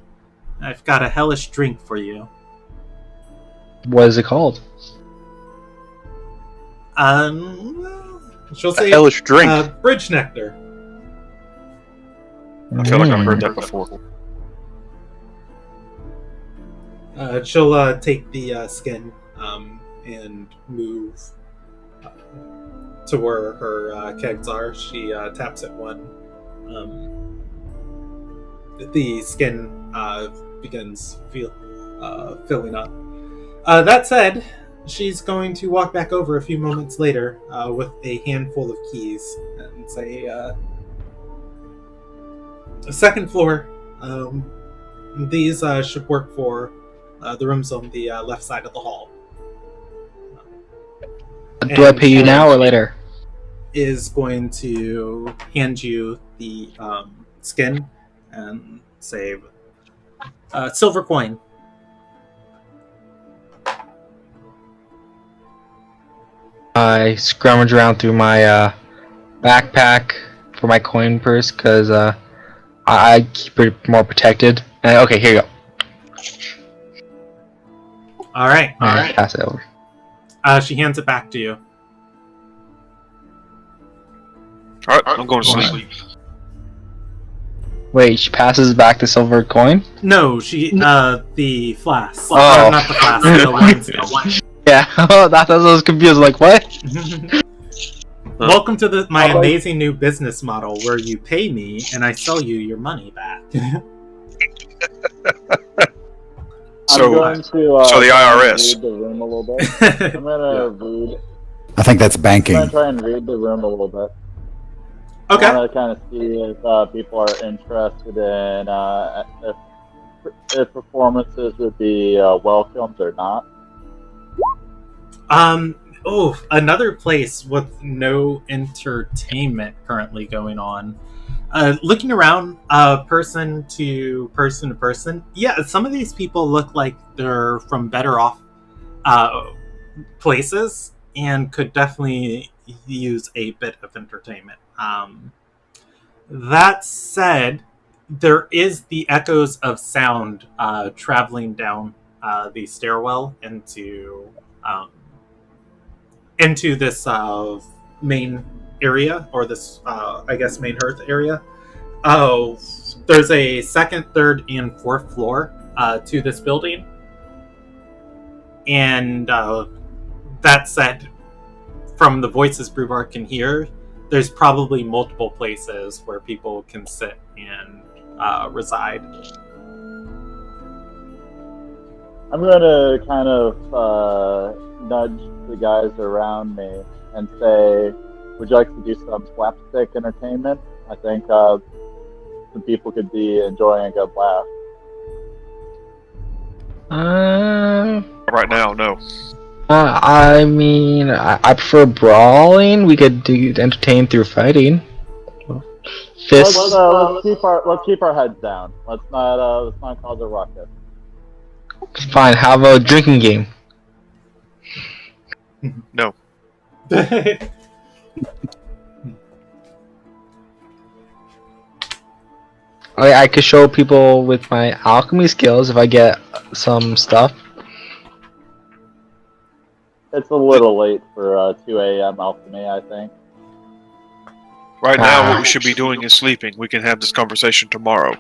[SPEAKER 1] I've got a hellish drink for you."
[SPEAKER 4] What is it called?
[SPEAKER 1] She'll
[SPEAKER 5] A
[SPEAKER 1] say,
[SPEAKER 5] hellish drink.
[SPEAKER 1] "Bridge nectar."
[SPEAKER 2] I feel like I've heard that before.
[SPEAKER 1] She'll take the skin and move to where her kegs are. She taps at one. The skin begins filling up. That said, she's going to walk back over a few moments later with a handful of keys and say, "Second floor. These should work for the rooms on the left side of the hall."
[SPEAKER 4] Do I pay you now or later?
[SPEAKER 1] Is going to hand you the skin and say, "Silver coin."
[SPEAKER 4] I scrummage around through my backpack for my coin purse because I keep it more protected. Okay, here you go.
[SPEAKER 1] All right.
[SPEAKER 4] Pass it over.
[SPEAKER 1] She hands it back to you.
[SPEAKER 2] Alright, I'm going to sleep.
[SPEAKER 4] Wait, she passes back the silver coin?
[SPEAKER 1] No, she the flask.
[SPEAKER 4] Oh.
[SPEAKER 1] Not the flask. The wine skin.
[SPEAKER 4] Yeah, that's I was confused. Like, what?
[SPEAKER 1] Welcome to my amazing new business model where you pay me and I sell you your money back.
[SPEAKER 2] So,
[SPEAKER 3] I'm going to,
[SPEAKER 2] so the IRS.
[SPEAKER 3] read the room a little bit. I'm gonna read.
[SPEAKER 6] I think that's
[SPEAKER 3] I'm
[SPEAKER 6] banking.
[SPEAKER 3] gonna try and read the room a little bit.
[SPEAKER 1] Okay.
[SPEAKER 3] I want to kind of see if people are interested in if performances would be welcomed or not.
[SPEAKER 1] Another place with no entertainment currently going on. Looking around, person to person to person, yeah, some of these people look like they're from better off places and could definitely use a bit of entertainment. That said, there is the echoes of sound traveling down the stairwell into this main area, or this, I guess, main hearth area. Oh, there's a second, third, and fourth floor to this building. And that said, from the voices Brewbar can hear, there's probably multiple places where people can sit and reside.
[SPEAKER 3] I'm going to kind of nudge the guys around me and say, would you like to do some slapstick entertainment? I think some people could be enjoying a good laugh.
[SPEAKER 2] Right now, no.
[SPEAKER 4] I mean, I prefer brawling. We could entertain through fighting. Fists.
[SPEAKER 3] Let's keep our heads down. Let's not cause a ruckus.
[SPEAKER 4] Fine. How about a drinking game?
[SPEAKER 2] No.
[SPEAKER 4] I could show people with my alchemy skills if I get some stuff.
[SPEAKER 3] It's a little late for 2 a.m. alchemy, I think.
[SPEAKER 2] Right now, what we should be doing is sleeping. We can have this conversation tomorrow.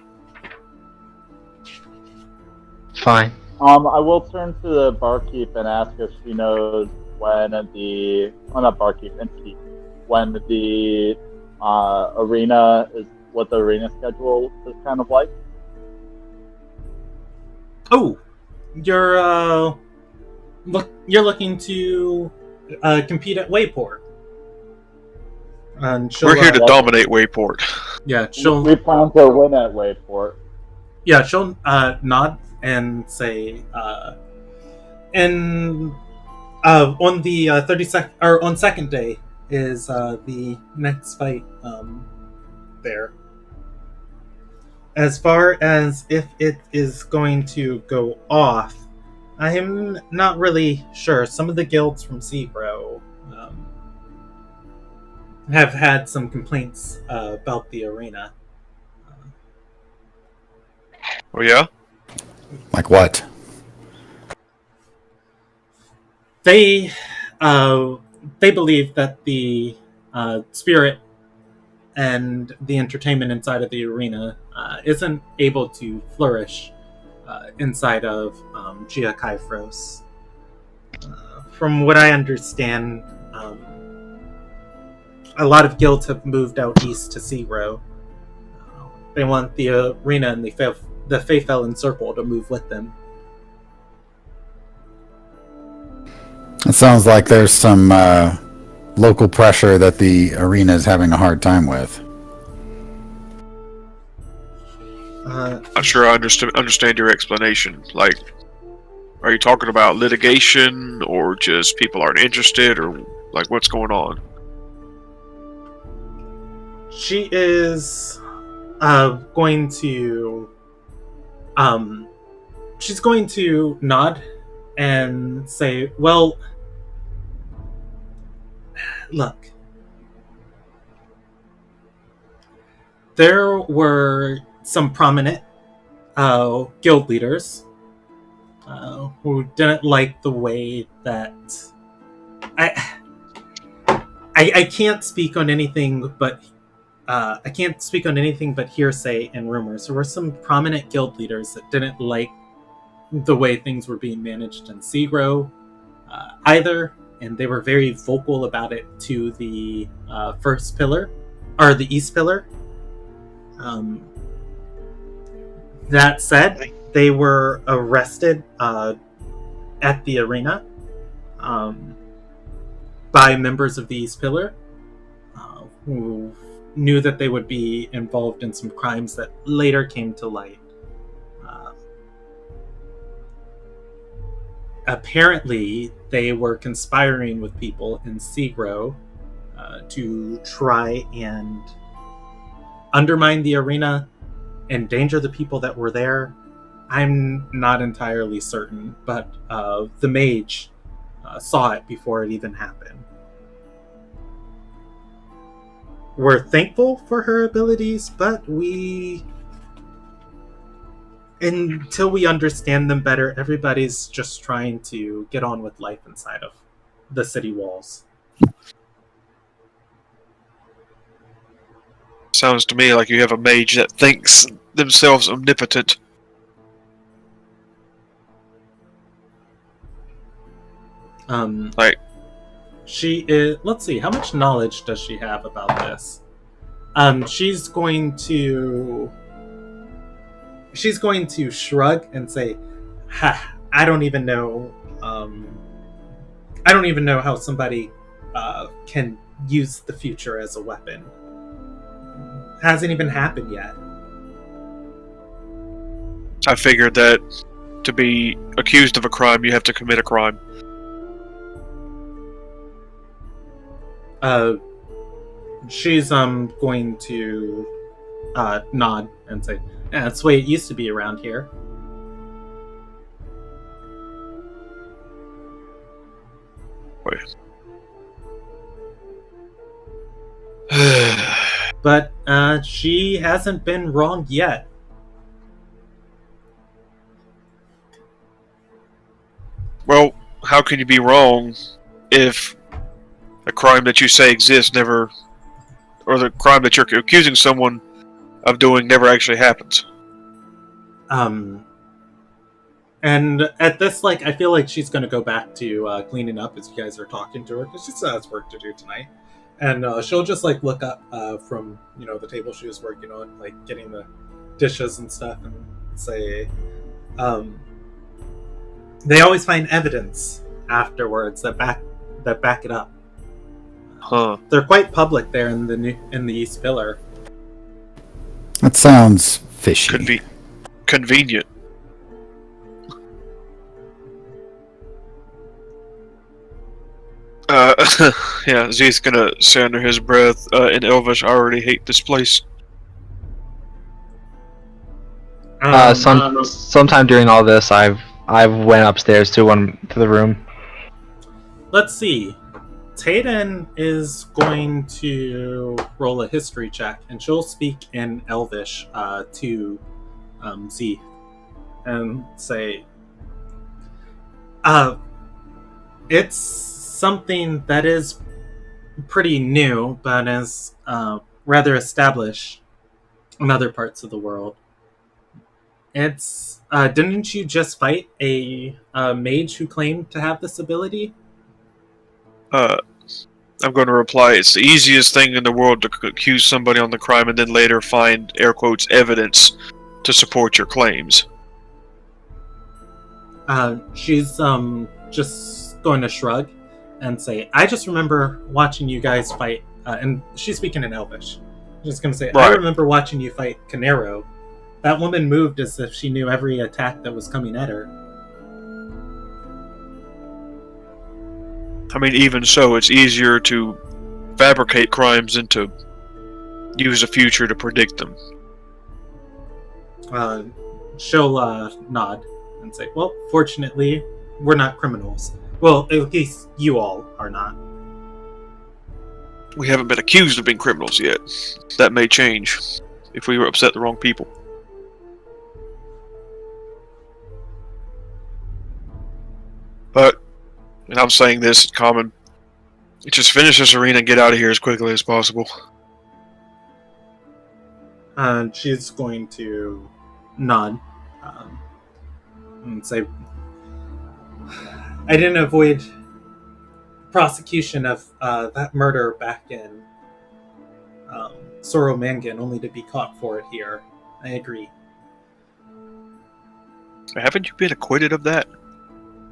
[SPEAKER 4] Fine.
[SPEAKER 3] I will turn to the barkeep and ask if she knows when the arena is, what the arena schedule is kind of like.
[SPEAKER 1] Oh, you're looking to compete at Wayport. And
[SPEAKER 2] We're here to dominate Wayport.
[SPEAKER 1] Yeah,
[SPEAKER 3] we plan to win at Wayport.
[SPEAKER 1] Yeah, she'll nod and say, on the 32nd or on second day is the next fight there. As far as if it is going to go off, I'm not really sure. Some of the guilds from Zebro have had some complaints about the arena.
[SPEAKER 2] Oh yeah?
[SPEAKER 6] Like what?
[SPEAKER 1] They believe that the spirit and the entertainment inside of the arena isn't able to flourish inside of Jiachrofros. From what I understand, a lot of guilds have moved out east to Zero. They want the arena and the Feyfell Circle to move with them.
[SPEAKER 6] It sounds like there's some local pressure that the arena is having a hard time with.
[SPEAKER 2] Not sure I understand your explanation. Like, are you talking about litigation, or just people aren't interested, or like what's going on?
[SPEAKER 1] She is going to she's going to nod and say, well, look, there were some prominent guild leaders who didn't like the way that I can't speak on anything but hearsay and rumors. There were some prominent guild leaders that didn't like the way things were being managed in Zero either, and they were very vocal about it to the first pillar, or the East Pillar. That said, they were arrested at the arena by members of the East Pillar who knew that they would be involved in some crimes that later came to light. Apparently, they were conspiring with people in Seagro to try and undermine the arena, endanger the people that were there. I'm not entirely certain, but the mage saw it before it even happened. We're thankful for her abilities, but until we understand them better, everybody's just trying to get on with life inside of the city walls.
[SPEAKER 2] Sounds to me like you have a mage that thinks themselves omnipotent.
[SPEAKER 1] She is. Let's see. How much knowledge does she have about this? She's going to shrug and say, "Ha! I don't even know. I don't even know how somebody can use the future as a weapon. Hasn't even happened yet."
[SPEAKER 2] I figured that to be accused of a crime, you have to commit a crime.
[SPEAKER 1] She's going to nod and say, "Yeah, that's the way it used to be around here."
[SPEAKER 2] Wait.
[SPEAKER 1] But she hasn't been wrong yet.
[SPEAKER 2] Well, how can you be wrong if a crime that you say exists never, or the crime that you're accusing someone of doing never actually happens?
[SPEAKER 1] And at this, I feel like she's going to go back to cleaning up as you guys are talking to her, because she still has work to do tonight. And she'll just look up from the table she was working on, getting the dishes and stuff, and say, they always find evidence afterwards that back it up.
[SPEAKER 2] Huh.
[SPEAKER 1] They're quite public there in the East Pillar.
[SPEAKER 6] That sounds fishy.
[SPEAKER 2] Convenient. Yeah, Zeke's gonna say under his breath, in Elvish, I already hate this place.
[SPEAKER 4] Sometime during all this, I've went upstairs to the room.
[SPEAKER 1] Let's see. Tayden is going to roll a history check, and she'll speak in Elvish to Zeke and say, it's something that is pretty new, but is rather established in other parts of the world. It's didn't you just fight a mage who claimed to have this ability?
[SPEAKER 2] I'm going to reply, it's the easiest thing in the world to accuse somebody on the crime and then later find, air quotes, evidence to support your claims.
[SPEAKER 1] She's just going to shrug and say, I just remember watching you guys fight, and she's speaking in Elvish. I'm just going to say, right. I remember watching you fight Canero. That woman moved as if she knew every attack that was coming at her.
[SPEAKER 2] I mean, even so, it's easier to fabricate crimes than to use the future to predict them.
[SPEAKER 1] She'll nod and say, well, fortunately, we're not criminals. Well, at least you all are not.
[SPEAKER 2] We haven't been accused of being criminals yet. That may change if we upset the wrong people. But, and I'm saying this in common, just finish this arena and get out of here as quickly as possible.
[SPEAKER 1] She's going to nod and say, I didn't avoid prosecution of that murder back in Soro Mangan, only to be caught for it here. I agree.
[SPEAKER 2] Haven't you been acquitted of that?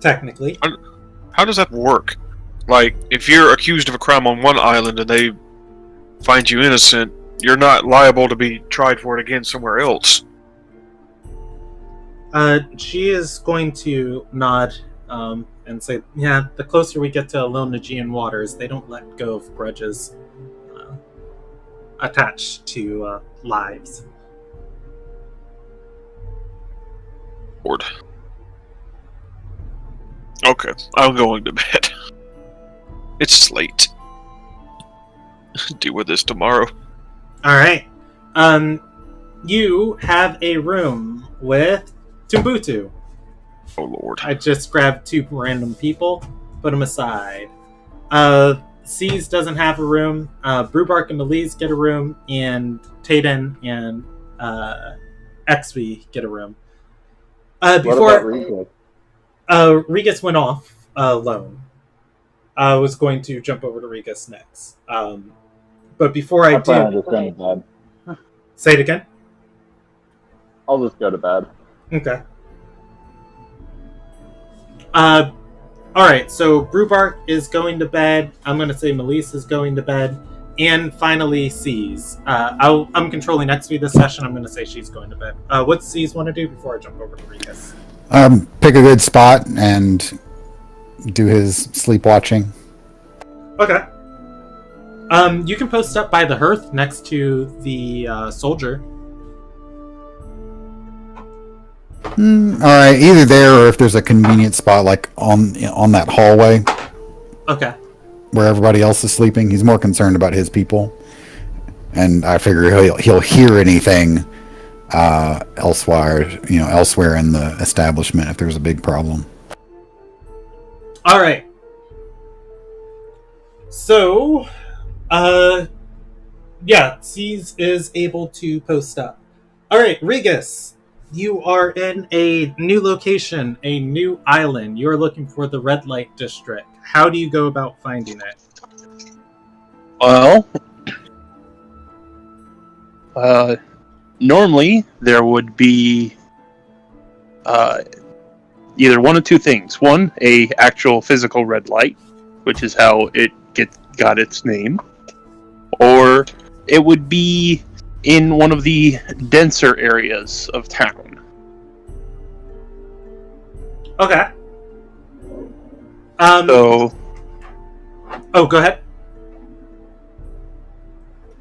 [SPEAKER 1] Technically.
[SPEAKER 2] How does that work? Like, if you're accused of a crime on one island and they find you innocent, you're not liable to be tried for it again somewhere else.
[SPEAKER 1] She is going to nod and say, yeah, the closer we get to Ilderon waters, they don't let go of grudges attached to lives.
[SPEAKER 2] Lord. Okay, I'm going to bed. It's late. Deal with this tomorrow.
[SPEAKER 1] All right. You have a room with Tumbutu.
[SPEAKER 2] Oh Lord.
[SPEAKER 1] I just grabbed 2 random people, put them aside. C's doesn't have a room. Brewbark and Elise get a room, and Tayden and XV get a room. Before
[SPEAKER 3] Regis?
[SPEAKER 1] Regis went off alone. I was going to jump over to Regis next. But before I
[SPEAKER 3] plan
[SPEAKER 1] do...
[SPEAKER 3] on just going to bed.
[SPEAKER 1] Say it again?
[SPEAKER 3] I'll just go to bed.
[SPEAKER 1] Okay. Alright, so Brewbark is going to bed. I'm going to say Melise is going to bed. And finally, C's. I'm controlling XV this session. I'm going to say she's going to bed. What does C's want to do before I jump over to Regis?
[SPEAKER 6] Pick a good spot and do his sleep watching.
[SPEAKER 1] Okay. You can post up by the hearth next to the soldier.
[SPEAKER 6] All right, either there or if there's a convenient spot like on that hallway.
[SPEAKER 1] Okay.
[SPEAKER 6] Where everybody else is sleeping. He's more concerned about his people, and I figure he'll hear anything elsewhere in the establishment if there's a big problem.
[SPEAKER 1] All right. So, yeah, C's is able to post up. All right, Regis. You are in a new location, a new island. You're looking for the red light district. How do you go about finding it?
[SPEAKER 5] Well, normally there would be either one of 2 things. One, a actual physical red light, which is how it got its name, or it would be in one of the denser areas of town.
[SPEAKER 1] Okay.
[SPEAKER 5] So,
[SPEAKER 1] oh, go ahead.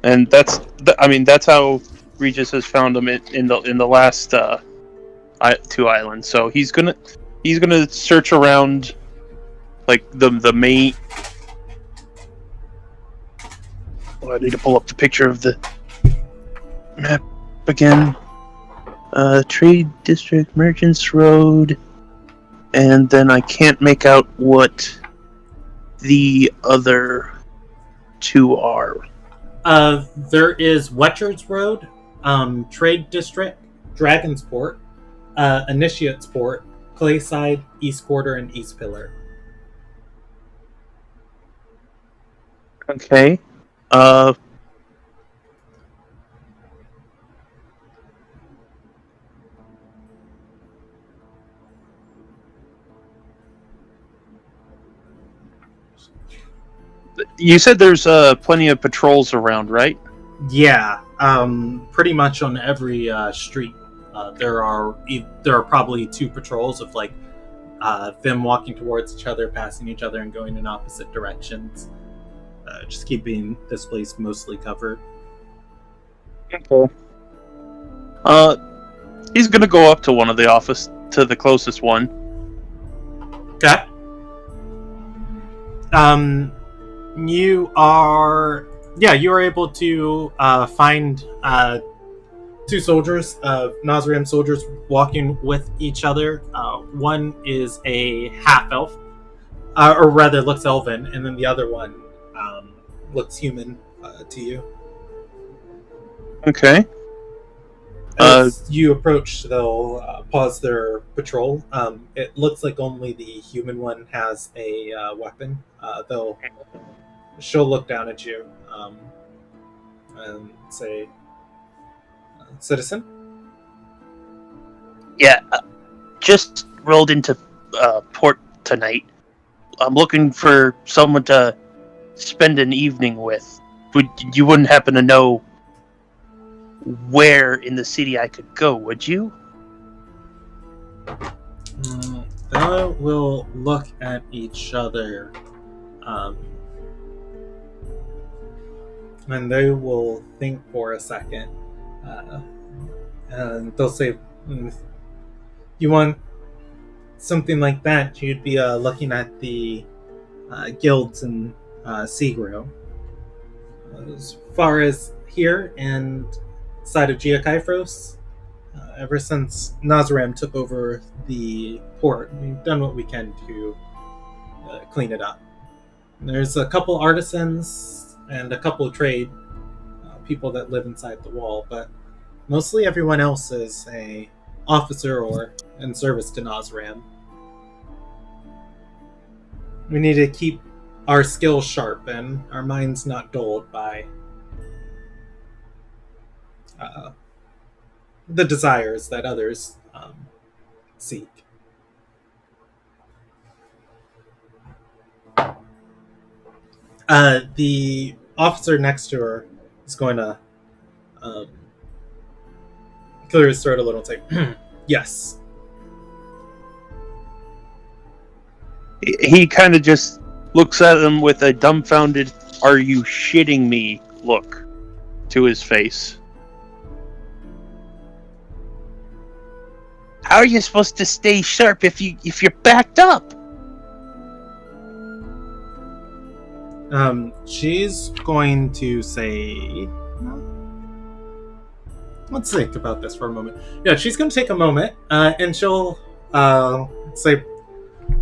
[SPEAKER 5] and that's how Regis has found them in the last 2 islands. So he's gonna search around, like the main. Oh, I need to pull up the picture of the map again. Trade District, Merchants Road, and then I can't make out what the other 2 are.
[SPEAKER 1] There is Wetchards Road, Trade District, Dragon's Port, Initiate's Port, Clayside, East Quarter, and East Pillar.
[SPEAKER 5] Okay. You said there's plenty of patrols around, right?
[SPEAKER 1] Yeah, pretty much on every street. There are probably 2 patrols of like them walking towards each other, passing each other, and going in opposite directions. Just keeping this place mostly covered.
[SPEAKER 5] Okay. He's gonna go up to one of the office, to the closest one.
[SPEAKER 1] Okay. You are able to find 2 soldiers, Nazarian soldiers, walking with each other. One is a half-elf, or rather looks elven, and then the other one looks human to you.
[SPEAKER 5] Okay.
[SPEAKER 1] As you approach, they'll pause their patrol. It looks like only the human one has a weapon. She'll look down at you and say, "Citizen?"
[SPEAKER 7] Yeah, just rolled into port tonight. I'm looking for someone to spend an evening with. You wouldn't happen to know where in the city I could go, would you?
[SPEAKER 1] they will look at each other, and they will think for a second. And they'll say, "You want something like that? You'd be looking at the guilds in Seagro. As far as here and side of Jiachrofros, ever since Nazram took over the port, we've done what we can to clean it up. There's a couple artisans and a couple of trade people that live inside the wall, but mostly everyone else is a officer or in service to Nazram. We need to keep our skills sharp and our minds not dulled by the desires that others seek." The officer next to her is going to clear his throat a little and say, "Yes."
[SPEAKER 7] He kind of just looks at him with a dumbfounded, "Are you shitting me?" look to his face. How are you supposed to stay sharp if you're backed up?
[SPEAKER 1] She's going to say, let's think about this for a moment. Yeah, she's going to take a moment, and she'll say,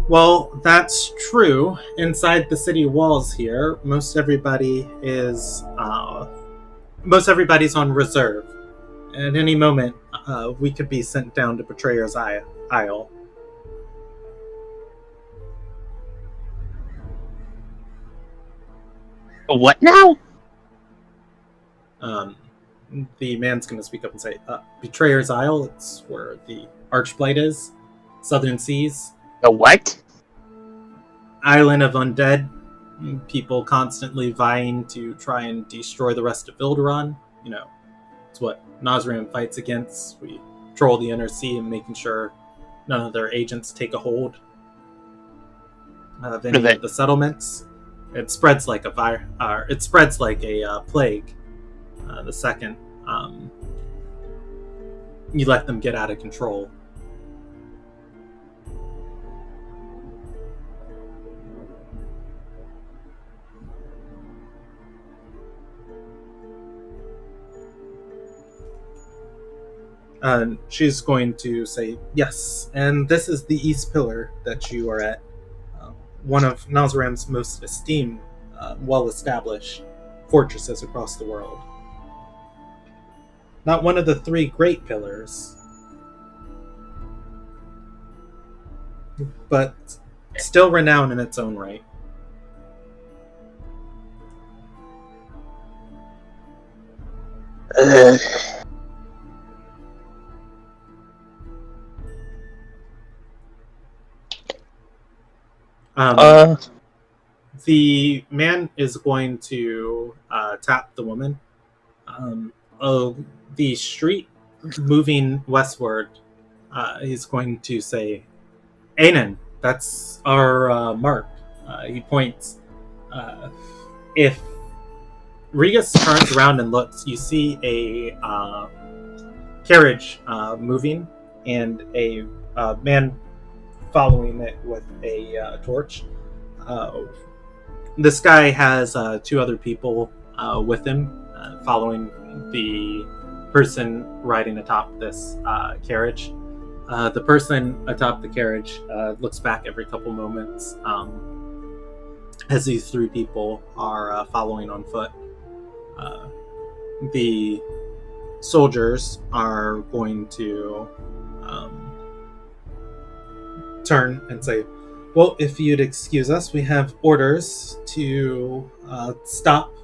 [SPEAKER 1] "Well, that's true. Inside the city walls here, most everybody's on reserve. At any moment, we could be sent down to Betrayer's Isle."
[SPEAKER 7] What now?
[SPEAKER 1] The man's going to speak up and say, "Betrayer's Isle, it's where the Archblight is. Southern Seas.
[SPEAKER 7] The what?
[SPEAKER 1] Island of undead. People constantly vying to try and destroy the rest of Ilderon. You know, it's what Nazram fights against. We patrol the inner sea and making sure none of their agents take a hold of any of the settlements. It spreads like a plague. The second you let them get out of control." She's going to say, "Yes, and this is the East Pillar that you are at. One of Nazram's most esteemed, well-established fortresses across the world. Not one of the three great pillars, but still renowned in its own right." The man is going to tap the woman. The street moving westward, he's going to say, "Anan, that's our mark." He points. If Regus turns around and looks, you see a carriage moving and a man following it with a torch. This guy has two other people with him, following the person riding atop this carriage. The person atop the carriage looks back every couple moments as these three people are following on foot. The soldiers are going to turn and say, "Well, if you'd excuse us, we have orders to stop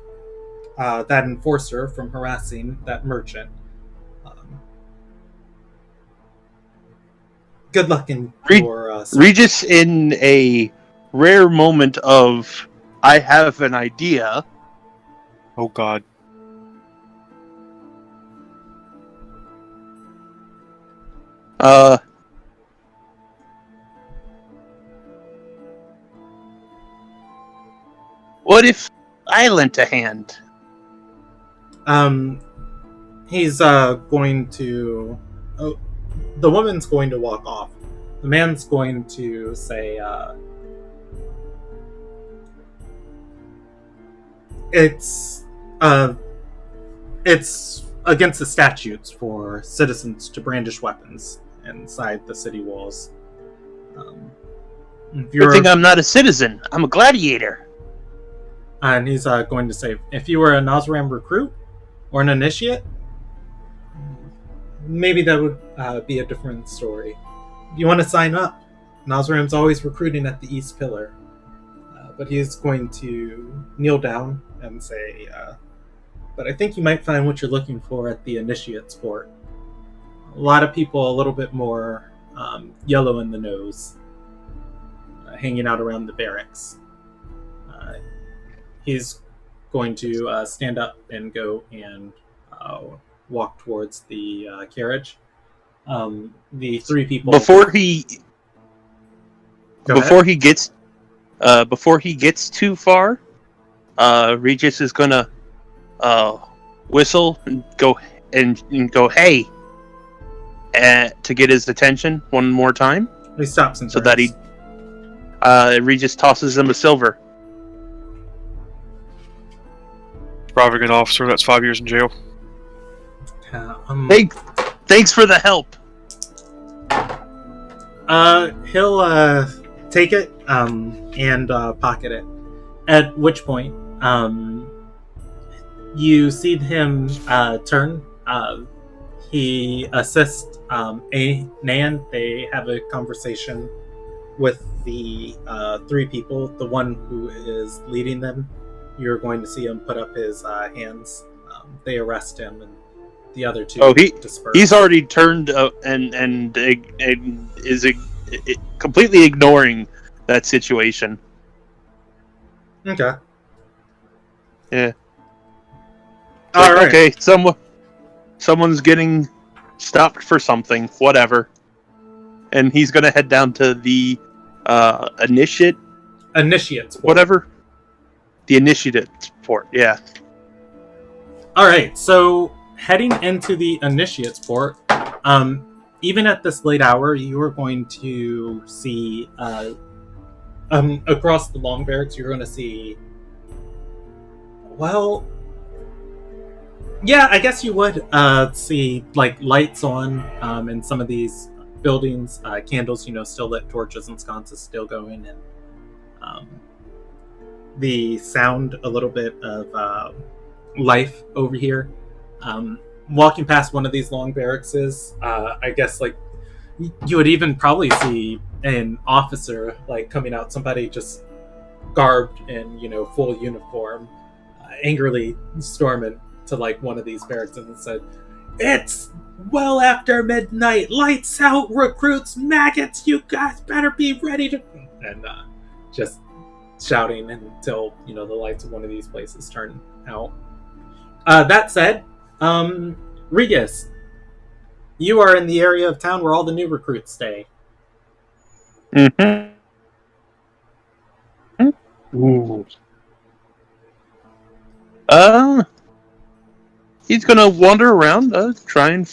[SPEAKER 1] that enforcer from harassing that merchant. Good luck in your
[SPEAKER 7] Regis, in a rare moment of, I have an idea."
[SPEAKER 2] Oh God.
[SPEAKER 7] What if I lent a hand?
[SPEAKER 1] He's going to. Oh, the woman's going to walk off. The man's going to say, "It's against the statutes for citizens to brandish weapons inside the city walls.
[SPEAKER 7] Good thing I'm not a citizen. I'm a gladiator."
[SPEAKER 1] And he's going to say, if you were a Nazram recruit or an initiate, maybe that would be a different story. If you want to sign up, Nazram's always recruiting at the East Pillar. But he's going to kneel down and say, but I think you might find what you're looking for at the initiate sport. A lot of people a little bit more yellow in the nose, hanging out around the barracks. He's going to stand up and go and walk towards the carriage. The three people
[SPEAKER 7] before he gets too far, Regis is gonna whistle and go hey, to get his attention one more time.
[SPEAKER 1] He stops and
[SPEAKER 7] so that Regis tosses him a silver.
[SPEAKER 2] Robbing an officer, that's 5 years in jail.
[SPEAKER 7] Thanks for the help.
[SPEAKER 1] He'll take it and pocket it. At which point, you see him turn. He assists Nan. They have a conversation with the three people. The one who is leading them, you're going to see him put up his hands. They arrest him, and the other two disperse.
[SPEAKER 7] He's already turned and is completely ignoring that situation.
[SPEAKER 1] Okay.
[SPEAKER 7] Yeah.
[SPEAKER 1] All right.
[SPEAKER 7] Okay, someone's getting stopped for something, whatever. And he's gonna head down to the
[SPEAKER 1] initiates port.
[SPEAKER 7] Whatever. The initiate port, yeah.
[SPEAKER 1] Alright, so heading into the initiates port, even at this late hour, you are going to see across the long barracks, you're going to see, well, yeah, I guess you would see like lights on in some of these buildings, candles, still lit, torches and sconces still going, and the sound a little bit of life over here. Walking past one of these long barracks, I guess like you would even probably see an officer like coming out, somebody just garbed in full uniform, angrily storming to like one of these barracks and said, "It's well after midnight, lights out, recruits, maggots, you guys better be ready to," and just shouting until the lights of one of these places turn out. That said, Regis, you are in the area of town where all the new recruits stay.
[SPEAKER 7] Mm-hmm. Ooh. He's gonna wander around, try and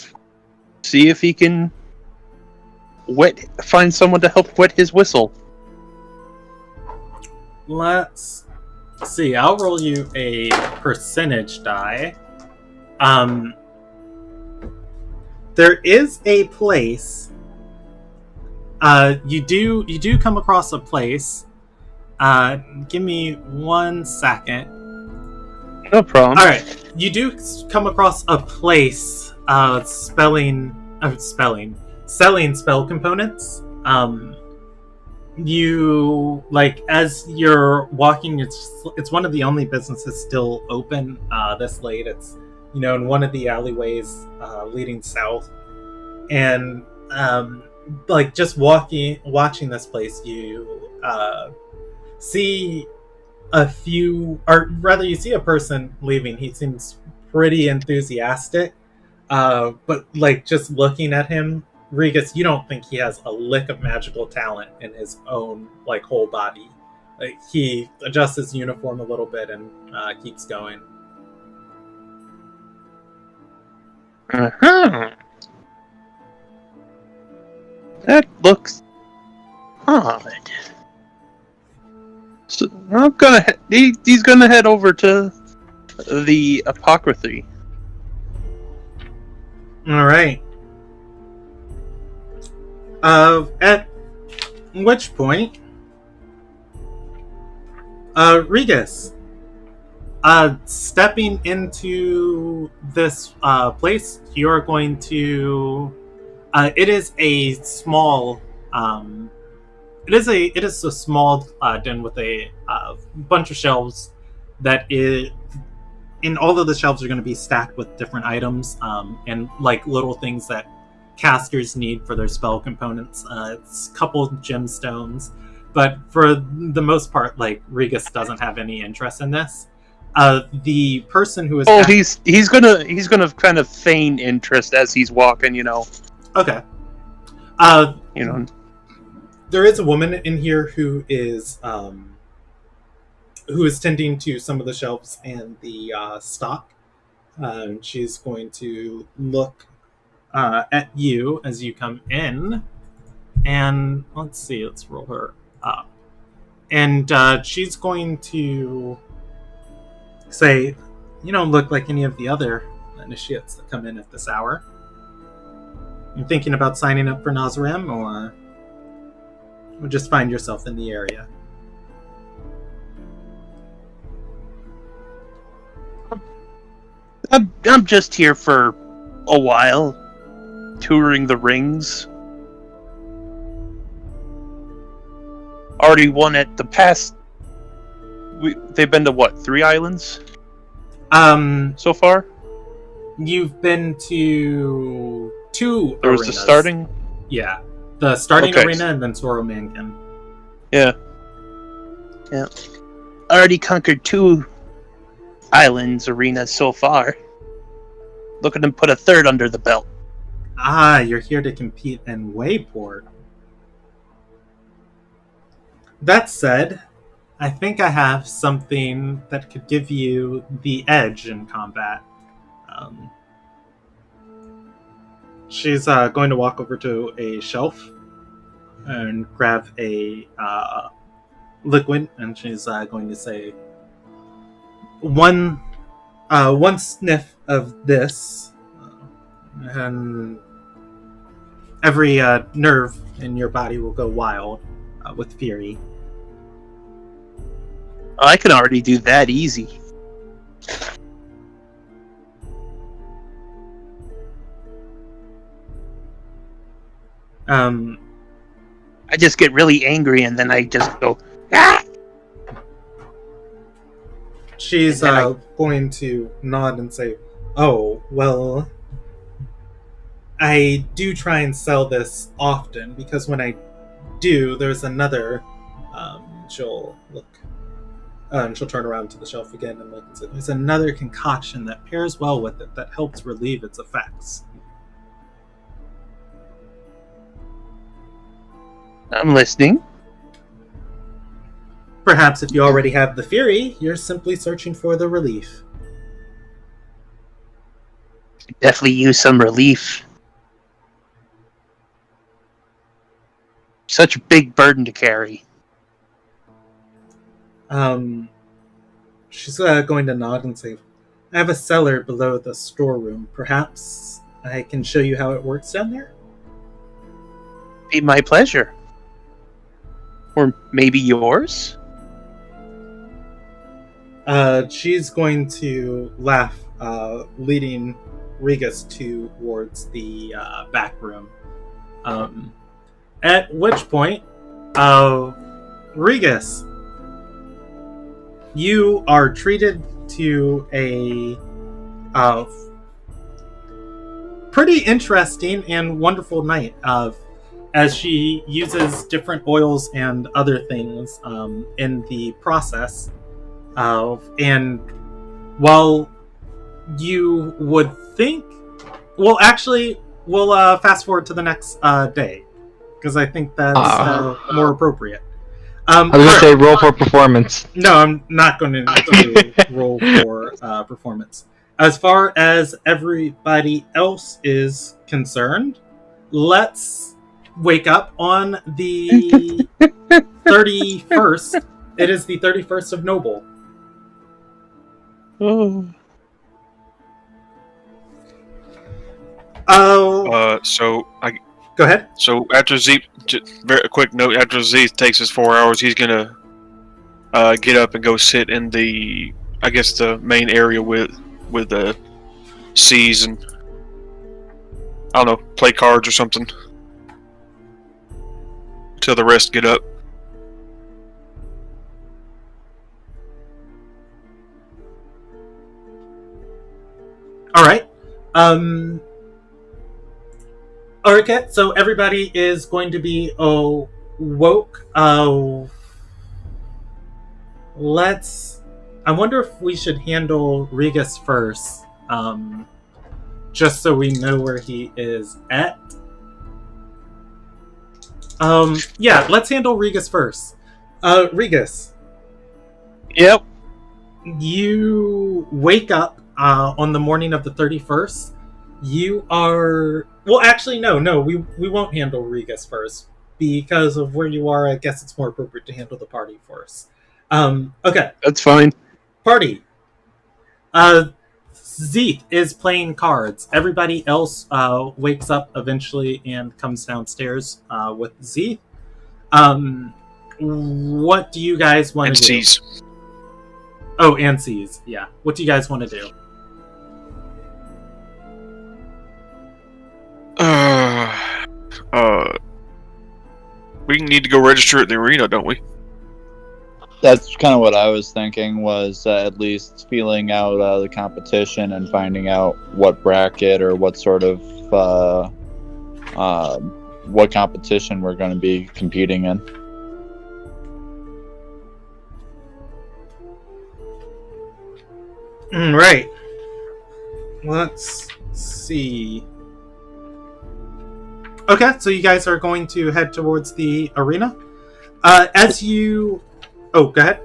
[SPEAKER 7] see if he can find someone to help wet his whistle.
[SPEAKER 1] Let's see. I'll roll you a percentage die. There is a place. You do come across a place. Give me 1 second.
[SPEAKER 7] No problem.
[SPEAKER 1] All right. You do come across a place selling spell components. You as you're walking, it's one of the only businesses still open this late. It's in one of the alleyways leading south, and just watching this place, you see a few, or rather you see a person leaving. He seems pretty enthusiastic, but just looking at him, Regis, you don't think he has a lick of magical talent in his own whole body. He adjusts his uniform a little bit and keeps going.
[SPEAKER 7] Uh-huh. That looks odd. So he's gonna head over to the apocryphy.
[SPEAKER 1] All right. At which point, Regus, stepping into this place, you're going to. It is a small. It is a small den with a bunch of shelves. That is, in all of the shelves are going to be stacked with different items and like little things that casters need for their spell components. It's a couple of gemstones, but for the most part, like Regus doesn't have any interest in this. The person who is
[SPEAKER 7] he's gonna kind of feign interest as he's walking, you know.
[SPEAKER 1] Okay. There is a woman in here who is tending to some of the shelves and the stock. She's going to look at you as you come in, and let's roll her up. And she's going to say, "You don't look like any of the other initiates that come in at this hour. You thinking about signing up for Nazarem, or just find yourself in the area?"
[SPEAKER 7] I'm just here for a while, touring the rings. Already won at the past. They've been to what, 3 islands? So far?
[SPEAKER 1] You've been to 2
[SPEAKER 7] There was
[SPEAKER 1] arenas.
[SPEAKER 7] the starting?
[SPEAKER 1] Yeah. The starting arena and then Soromangan.
[SPEAKER 7] Yeah. Already conquered 2 islands arenas so far. Looking to put a 3rd under the belt.
[SPEAKER 1] Ah, you're here to compete in Wayport. That said, I think I have something that could give you the edge in combat. She's going to walk over to a shelf and grab a liquid, and she's going to say, one sniff of this, and every nerve in your body will go wild with fury.
[SPEAKER 7] I can already do that easy. I just get really angry and then I just go, ah!
[SPEAKER 1] She's going to nod and say, "Oh, well, I do try and sell this often, because when I do, there's another," she'll look, and she'll turn around to the shelf again and look and say, "There's another concoction that pairs well with it that helps relieve its effects."
[SPEAKER 7] I'm listening.
[SPEAKER 1] Perhaps if you already have the fury, you're simply searching for the relief.
[SPEAKER 7] Definitely use some relief. Such a big burden to carry.
[SPEAKER 1] She's going to nod and say, "I have a cellar below the storeroom. Perhaps I can show you how it works down there?"
[SPEAKER 7] Be my pleasure. Or maybe yours?
[SPEAKER 1] She's going to laugh, leading Regus towards the back room. At which point, Regus, you are treated to a pretty interesting and wonderful night as she uses different oils and other things in the process. And while you would think, well, actually, we'll fast forward to the next day, because I think that's more appropriate.
[SPEAKER 4] I was gonna say roll for performance.
[SPEAKER 1] No, I'm not going to roll for performance. As far as everybody else is concerned, let's wake up on the 31st. It is the 31st of Noble.
[SPEAKER 5] Oh.
[SPEAKER 1] Oh. Go ahead.
[SPEAKER 2] So after Z, very quick note. After Z takes his 4 hours, he's gonna get up and go sit in the, I guess, the main area with the C's and I don't know, play cards or something until the rest get up.
[SPEAKER 1] All right. Okay, so everybody is going to be woke. I wonder if we should handle Regus first, just so we know where he is at. Yeah, let's handle Regus first. Regus.
[SPEAKER 3] Yep.
[SPEAKER 1] You wake up on the morning of the 31st. You are... Well, actually, no, we won't handle Regus first. Because of where you are, I guess it's more appropriate to handle the party first. Okay.
[SPEAKER 5] That's fine.
[SPEAKER 1] Party. Zeeth is playing cards. Everybody else wakes up eventually and comes downstairs with Zeeth. What do you guys want to do?
[SPEAKER 2] And C's.
[SPEAKER 1] Oh, and C's. Yeah. What do you guys want to do?
[SPEAKER 2] We need to go register at the arena, don't we?
[SPEAKER 8] That's kind of what I was thinking, was at least feeling out the competition and finding out what bracket or what sort of what competition we're going to be competing in.
[SPEAKER 1] Right. Let's see. Okay, so you guys are going to head towards the arena. As you... Oh, go ahead.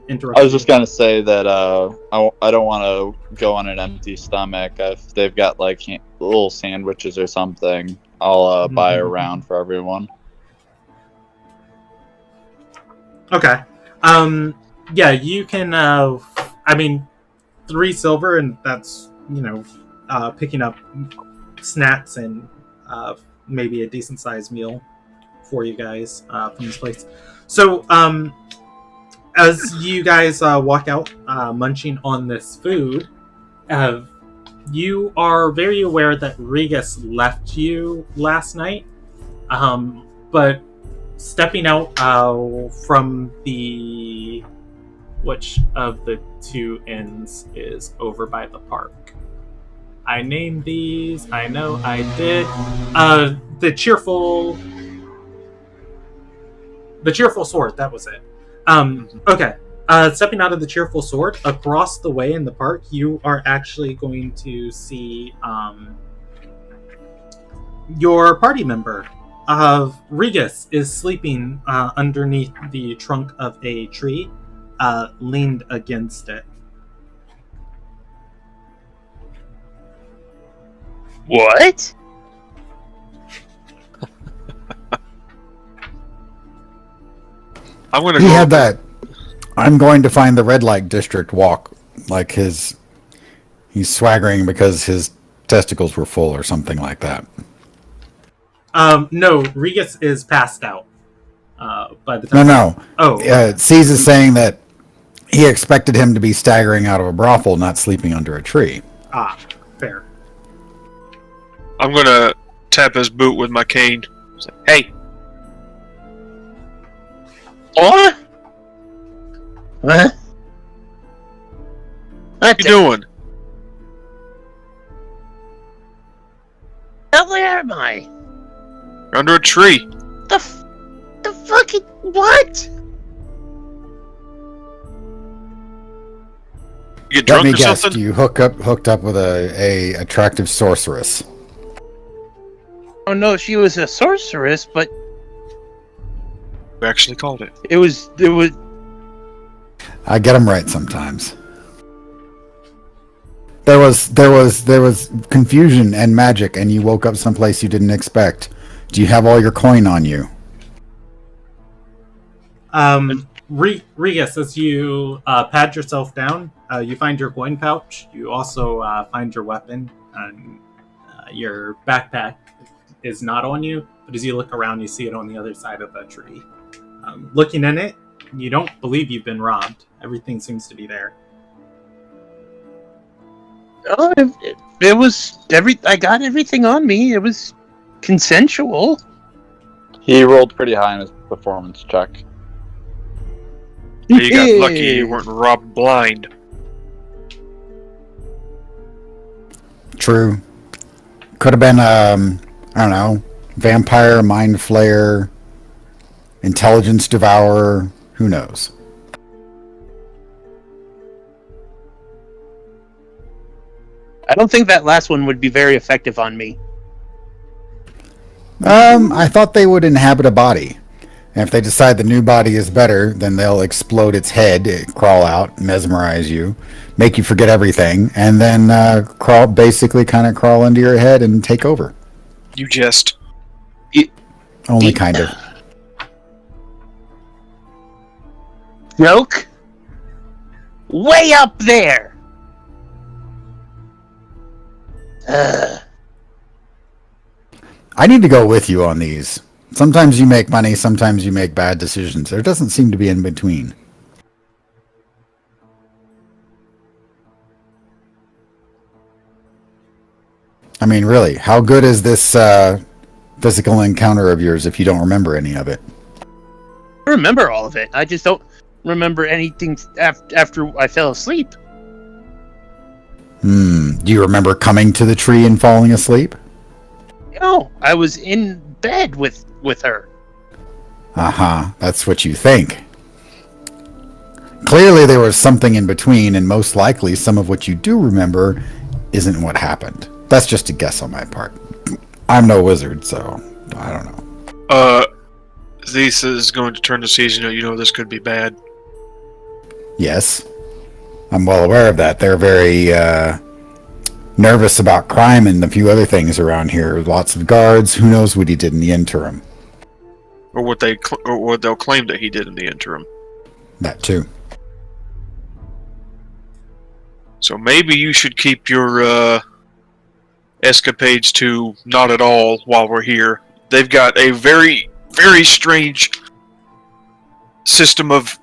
[SPEAKER 1] Interrupt.
[SPEAKER 8] I was just going to say that I don't want to go on an empty stomach. If they've got like little sandwiches or something, I'll buy a round for everyone.
[SPEAKER 1] Okay. Yeah, you can... 3 silver, and that's, picking up snacks and maybe a decent sized meal for you guys from this place. So, as you guys walk out munching on this food, you are very aware that Regus left you last night, but stepping out from the... Which of the two inns is over by the park? I named these. I know I did. The cheerful sword. That was it. Okay. Stepping out of the cheerful sword, across the way in the park, you are actually going to see your party member. Regus is sleeping underneath the trunk of a tree. Leaned against it.
[SPEAKER 7] What?
[SPEAKER 2] I'm gonna
[SPEAKER 6] He
[SPEAKER 2] go.
[SPEAKER 6] had that. I'm going to find the red light district walk, like he's swaggering because his testicles were full or something like that.
[SPEAKER 1] No, Regus is passed out. By the time.
[SPEAKER 6] No.
[SPEAKER 1] Oh.
[SPEAKER 6] C's is saying that he expected him to be staggering out of a brothel, not sleeping under a tree.
[SPEAKER 1] Ah, fair.
[SPEAKER 2] I'm gonna tap his boot with my cane. Say, hey.
[SPEAKER 7] What? What?
[SPEAKER 2] What you doing?
[SPEAKER 7] Where am I?
[SPEAKER 2] You're under a tree.
[SPEAKER 7] The fucking what?
[SPEAKER 2] You get
[SPEAKER 6] Let
[SPEAKER 2] drunk
[SPEAKER 6] me
[SPEAKER 2] or
[SPEAKER 6] guess.
[SPEAKER 2] something?
[SPEAKER 6] You hooked up with a attractive sorceress.
[SPEAKER 7] Oh no, she was a sorceress, but
[SPEAKER 2] We actually called it.
[SPEAKER 7] It was.
[SPEAKER 6] I get them right sometimes. There was confusion and magic, and you woke up someplace you didn't expect. Do you have all your coin on you?
[SPEAKER 1] Regus, as you pad yourself down, you find your coin pouch. You also find your weapon, and your backpack is not on you. But as you look around, you see it on the other side of the tree. Looking in it, you don't believe you've been robbed. Everything seems to be there.
[SPEAKER 7] Oh, it was I got everything on me. It was consensual.
[SPEAKER 8] He rolled pretty high in his performance check.
[SPEAKER 2] You got lucky you weren't robbed blind.
[SPEAKER 6] True. Could have been, I don't know, vampire, mind flayer, intelligence devourer. Who knows?
[SPEAKER 7] I don't think that last one would be very effective on me.
[SPEAKER 6] I thought they would inhabit a body. And if they decide the new body is better, then they'll explode its head, crawl out, mesmerize you, make you forget everything, and then basically kind of crawl into your head and take over.
[SPEAKER 2] You jest.
[SPEAKER 6] Only kind of.
[SPEAKER 7] Joke? Way up there!
[SPEAKER 6] I need to go with you on these. Sometimes you make money, sometimes you make bad decisions. There doesn't seem to be in between. I mean, really, how good is this physical encounter of yours if you don't remember any of it?
[SPEAKER 7] I remember all of it. I just don't remember anything after I fell asleep.
[SPEAKER 6] Do you remember coming to the tree and falling asleep?
[SPEAKER 7] No, I was in bed with her.
[SPEAKER 6] Uh-huh, that's what you think. Clearly there was something in between, and most likely some of what you do remember isn't what happened. That's just a guess on my part. I'm no wizard, so I don't know.
[SPEAKER 2] This is going to turn the season. You know this could be bad.
[SPEAKER 6] Yes. I'm well aware of that. They're very nervous about crime and a few other things around here. Lots of guards. Who knows what he did in the interim?
[SPEAKER 2] Or what they'll claim that he did in the interim.
[SPEAKER 6] That too.
[SPEAKER 2] So maybe you should keep your escapades to not at all while we're here. They've got a very, very strange system of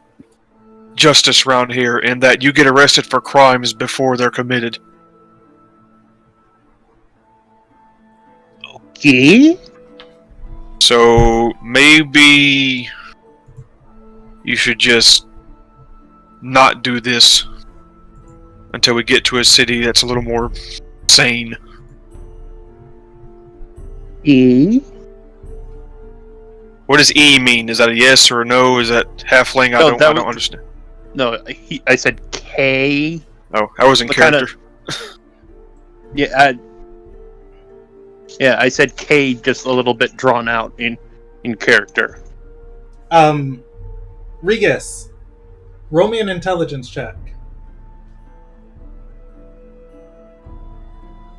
[SPEAKER 2] justice around here, in that you get arrested for crimes before they're committed.
[SPEAKER 7] Okay.
[SPEAKER 2] So maybe you should just not do this until we get to a city that's a little more sane.
[SPEAKER 7] E?
[SPEAKER 2] What does E mean? Is that a yes or a no? Is that halfling?
[SPEAKER 7] No,
[SPEAKER 2] I don't understand.
[SPEAKER 7] No, I said K.
[SPEAKER 2] Oh, I was in character.
[SPEAKER 7] Yeah, I said K, just a little bit drawn out in character.
[SPEAKER 1] Regus, roll me an intelligence check.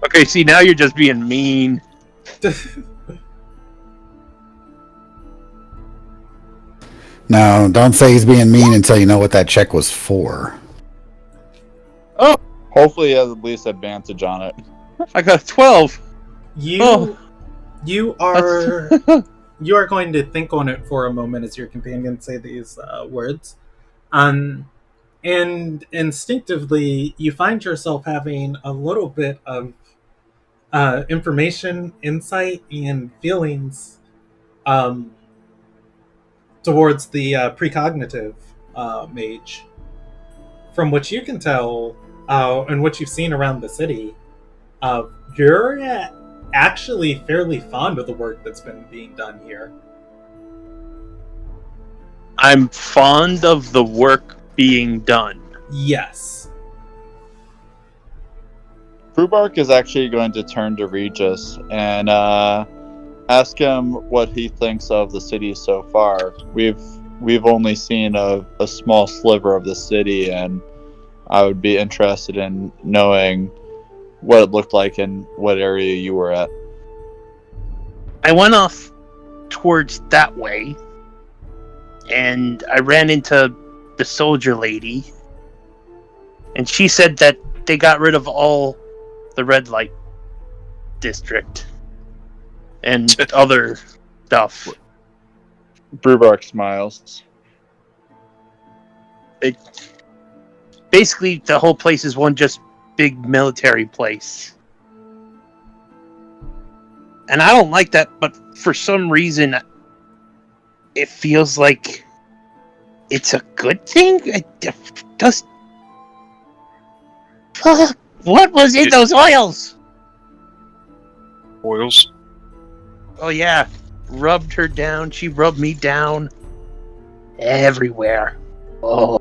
[SPEAKER 7] Okay, see, now you're just being mean.
[SPEAKER 6] No, don't say he's being mean until you know what that check was for.
[SPEAKER 7] Oh,
[SPEAKER 8] Hopefully he has at least advantage on it.
[SPEAKER 7] I got a 12.
[SPEAKER 1] You are you are going to think on it for a moment as your companions say these words, and instinctively you find yourself having a little bit of information, insight, and feelings towards the precognitive mage. From what you can tell, and what you've seen around the city, you're actually fairly fond of the work that's been being done here.
[SPEAKER 7] I'm fond of the work being done.
[SPEAKER 1] Yes.
[SPEAKER 8] Frubark is actually going to turn to Regis and ask him what he thinks of the city so far. We've only seen a small sliver of the city, and I would be interested in knowing what it looked like and what area you were at.
[SPEAKER 7] I went off towards that way, and I ran into the soldier lady, and she said that they got rid of all the red light district and other stuff.
[SPEAKER 8] Brewbark smiles.
[SPEAKER 7] Basically, the whole place is one just big military place. And I don't like that, but for some reason, it feels like it's a good thing. It does. Fuck! What was in those oils?
[SPEAKER 2] Oils?
[SPEAKER 7] Oh yeah, rubbed her down. She rubbed me down everywhere. Oh.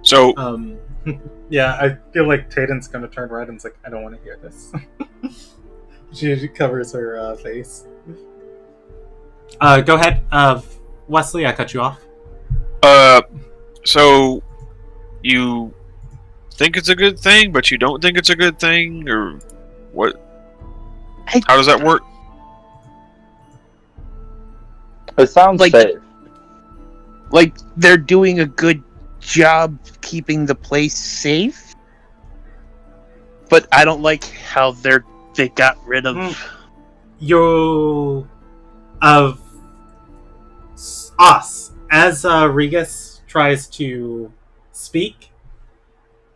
[SPEAKER 2] So,
[SPEAKER 1] yeah, I feel like Taden's gonna turn red and it's like, I don't want to hear this. She covers her face. Go ahead, Wesley. I cut you off.
[SPEAKER 2] So you think it's a good thing, but you don't think it's a good thing, or what? How does that work?
[SPEAKER 8] It sounds
[SPEAKER 7] Like-
[SPEAKER 8] safe.
[SPEAKER 7] Like they're doing a good job keeping the place safe, but I don't like how they got rid of.
[SPEAKER 1] You of us as Regus tries to speak.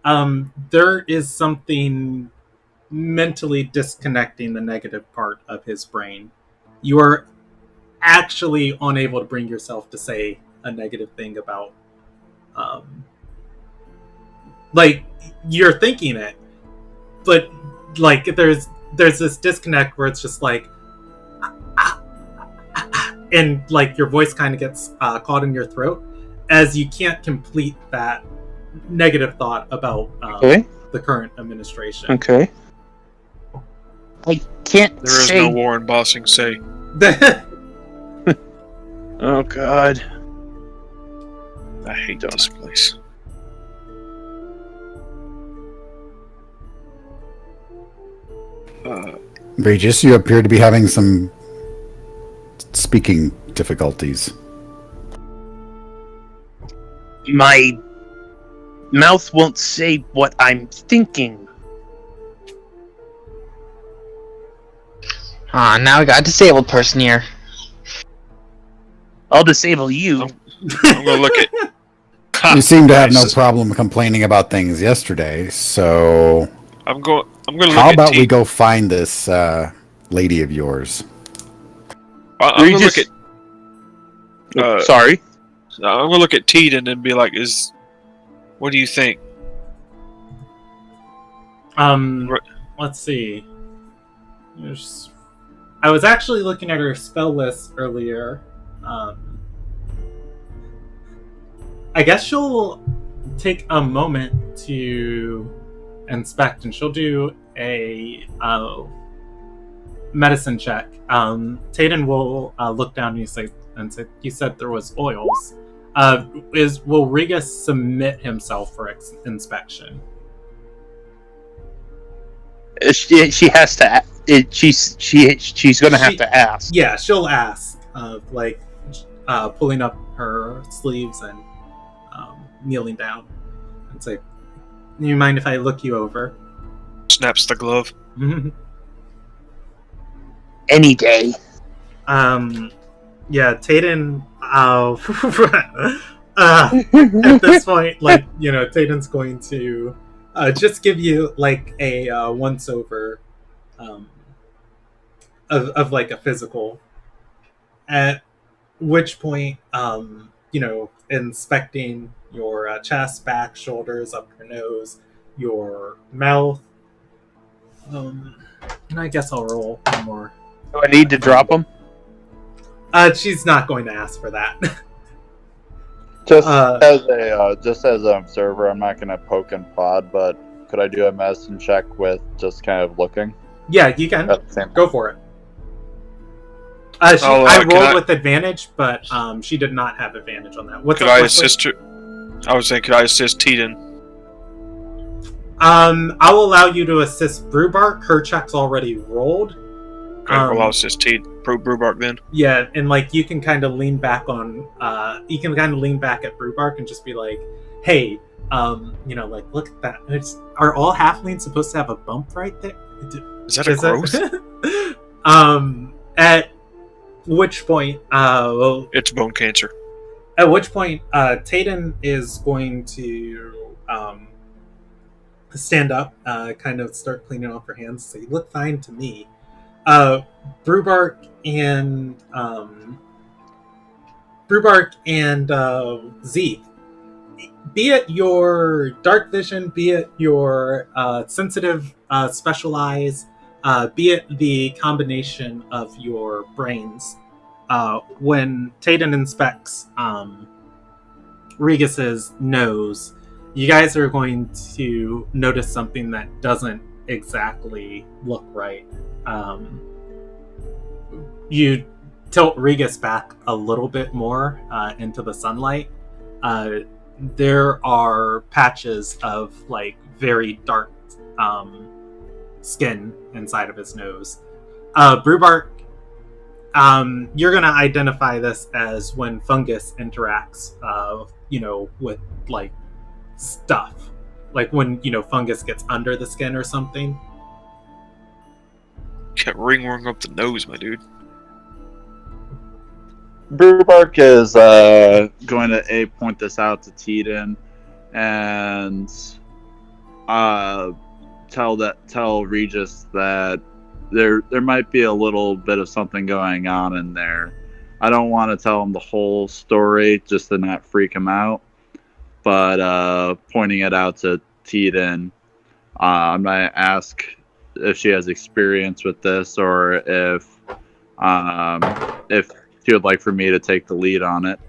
[SPEAKER 1] There is something mentally disconnecting the negative part of his brain. You are actually unable to bring yourself to say a negative thing about like you're thinking it, but like there's this disconnect where it's just like and like your voice kind of gets caught in your throat as you can't complete that negative thought about the current administration.
[SPEAKER 7] Okay. I can't
[SPEAKER 2] There is
[SPEAKER 7] say.
[SPEAKER 2] no war in Bossing Say.
[SPEAKER 7] Oh God.
[SPEAKER 2] I hate this place.
[SPEAKER 6] Regis, you appear to be having some speaking difficulties.
[SPEAKER 7] My mouth won't say what I'm thinking.
[SPEAKER 4] Now we got a disabled person here.
[SPEAKER 7] I'll disable you.
[SPEAKER 2] I'm gonna look at.
[SPEAKER 6] You seem to have no problem complaining about things yesterday, so
[SPEAKER 2] I'm gonna look
[SPEAKER 6] how
[SPEAKER 2] at
[SPEAKER 6] about
[SPEAKER 2] T.
[SPEAKER 6] we go find this lady of yours?
[SPEAKER 2] I'm gonna
[SPEAKER 7] Regis-
[SPEAKER 2] look at.
[SPEAKER 7] Sorry.
[SPEAKER 2] I'm gonna look at Teeden and be like, what do you think?
[SPEAKER 1] Let's see. I was actually looking at her spell list earlier. I guess she'll take a moment to inspect, and she'll do a medicine check. Taden will look down and say, "You said there was oils. Will Regus submit himself for inspection?"
[SPEAKER 7] She has to. She's gonna have to ask.
[SPEAKER 1] Yeah, she'll ask, pulling up her sleeves and kneeling down, and say, "Do you mind if I look you over?"
[SPEAKER 2] Snaps the glove.
[SPEAKER 7] Any day.
[SPEAKER 1] Yeah, Taden. At this point, Taden's going to just give you like a once over of like a physical. At which point, inspecting your chest, back, shoulders, up your nose, your mouth. And I guess I'll roll one more.
[SPEAKER 7] Do I need to drop them?
[SPEAKER 1] She's not going to ask for that.
[SPEAKER 8] Just as an observer, I'm not gonna poke and prod, but could I do a medicine check with just kind of looking?
[SPEAKER 1] Yeah, you can.
[SPEAKER 8] At the same
[SPEAKER 1] Go for it. I rolled with advantage, but she did not have advantage on that. What's
[SPEAKER 2] could
[SPEAKER 1] up,
[SPEAKER 2] I
[SPEAKER 1] Wesley?
[SPEAKER 2] assist her? I was saying, could I assist Teeden?
[SPEAKER 1] I'll allow you to assist Brewbark. Her check's already rolled.
[SPEAKER 2] Okay, well, I'll assist Brewbark then.
[SPEAKER 1] Yeah, and like you can kind of lean back on. You can kind of lean back at Brewbark and just be like, "Hey, like look at that. Are all halflings supposed to have a bump right there?
[SPEAKER 2] Is that a growth?
[SPEAKER 1] At which point,
[SPEAKER 2] It's bone cancer.
[SPEAKER 1] at which point, Tayden is going to stand up, kind of start cleaning off her hands, say, "You look fine to me." Brewbark and Zeke, be it your dark vision, be it your sensitive specialize, be it the combination of your brains, when Tayden inspects Regis's nose, you guys are going to notice something that doesn't exactly look right. You tilt Regis back a little bit more into the sunlight. There are patches of like very dark skin inside of his nose. Brewbark, you're gonna identify this as when fungus interacts, with like stuff, like when fungus gets under the skin or something.
[SPEAKER 2] Got ringworm up the nose, my dude.
[SPEAKER 8] Brewbark is going to point this out to Teeden and tell Regis that there might be a little bit of something going on in there. I don't want to tell him the whole story just to not freak him out, but pointing it out to Teeden, I'm going to ask if she has experience with this or if she would like for me to take the lead on it.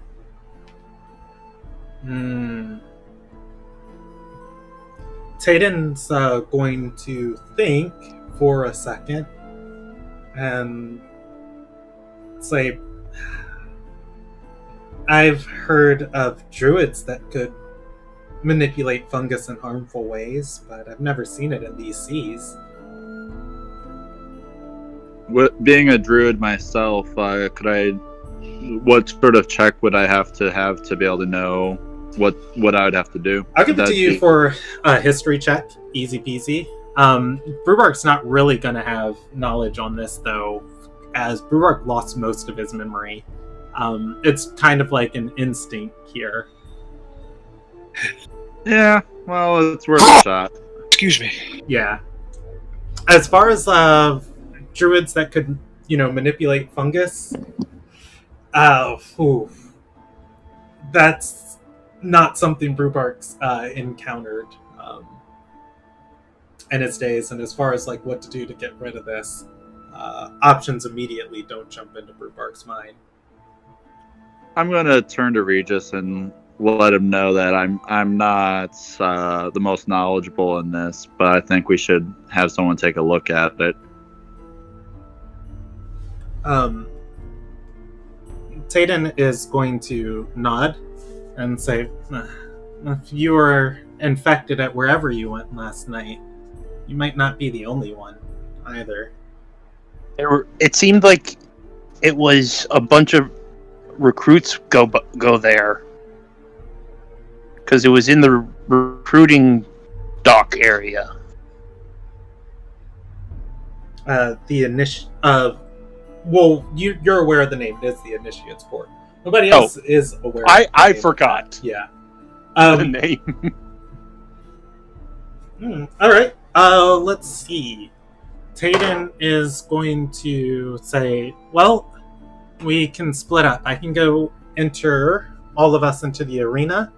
[SPEAKER 1] Tayden's going to think for a second and say, I've heard of druids that could manipulate fungus in harmful ways, but I've never seen it in these seas.
[SPEAKER 8] Being a druid myself, what sort of check would I have to be able to know what I would have to do?
[SPEAKER 1] I'll give it to you for a history check, easy peasy. Brewbark's not really going to have knowledge on this though, as Brewbark lost most of his memory. It's kind of like an instinct here.
[SPEAKER 8] Yeah, well, it's worth a shot.
[SPEAKER 2] Excuse me.
[SPEAKER 1] Yeah. As far as druids that could, manipulate fungus, that's not something Brewbark's encountered in his days. And as far as like what to do to get rid of this, options immediately don't jump into Brewbark's mind.
[SPEAKER 8] I'm gonna turn to Regis and let him know that I'm not the most knowledgeable in this, but I think we should have someone take a look at it.
[SPEAKER 1] Tayden is going to nod and say, if you were infected at wherever you went last night, you might not be the only one either.
[SPEAKER 7] It seemed like it was a bunch of recruits go there because it was in the recruiting dock area.
[SPEAKER 1] You're aware of the name. It is the Initiate's Port. Nobody else is aware.
[SPEAKER 7] I forgot.
[SPEAKER 1] Yeah.
[SPEAKER 7] The name.
[SPEAKER 1] All right. Let's see. Tayden is going to say, well, we can split up. I can go enter all of us into the arena,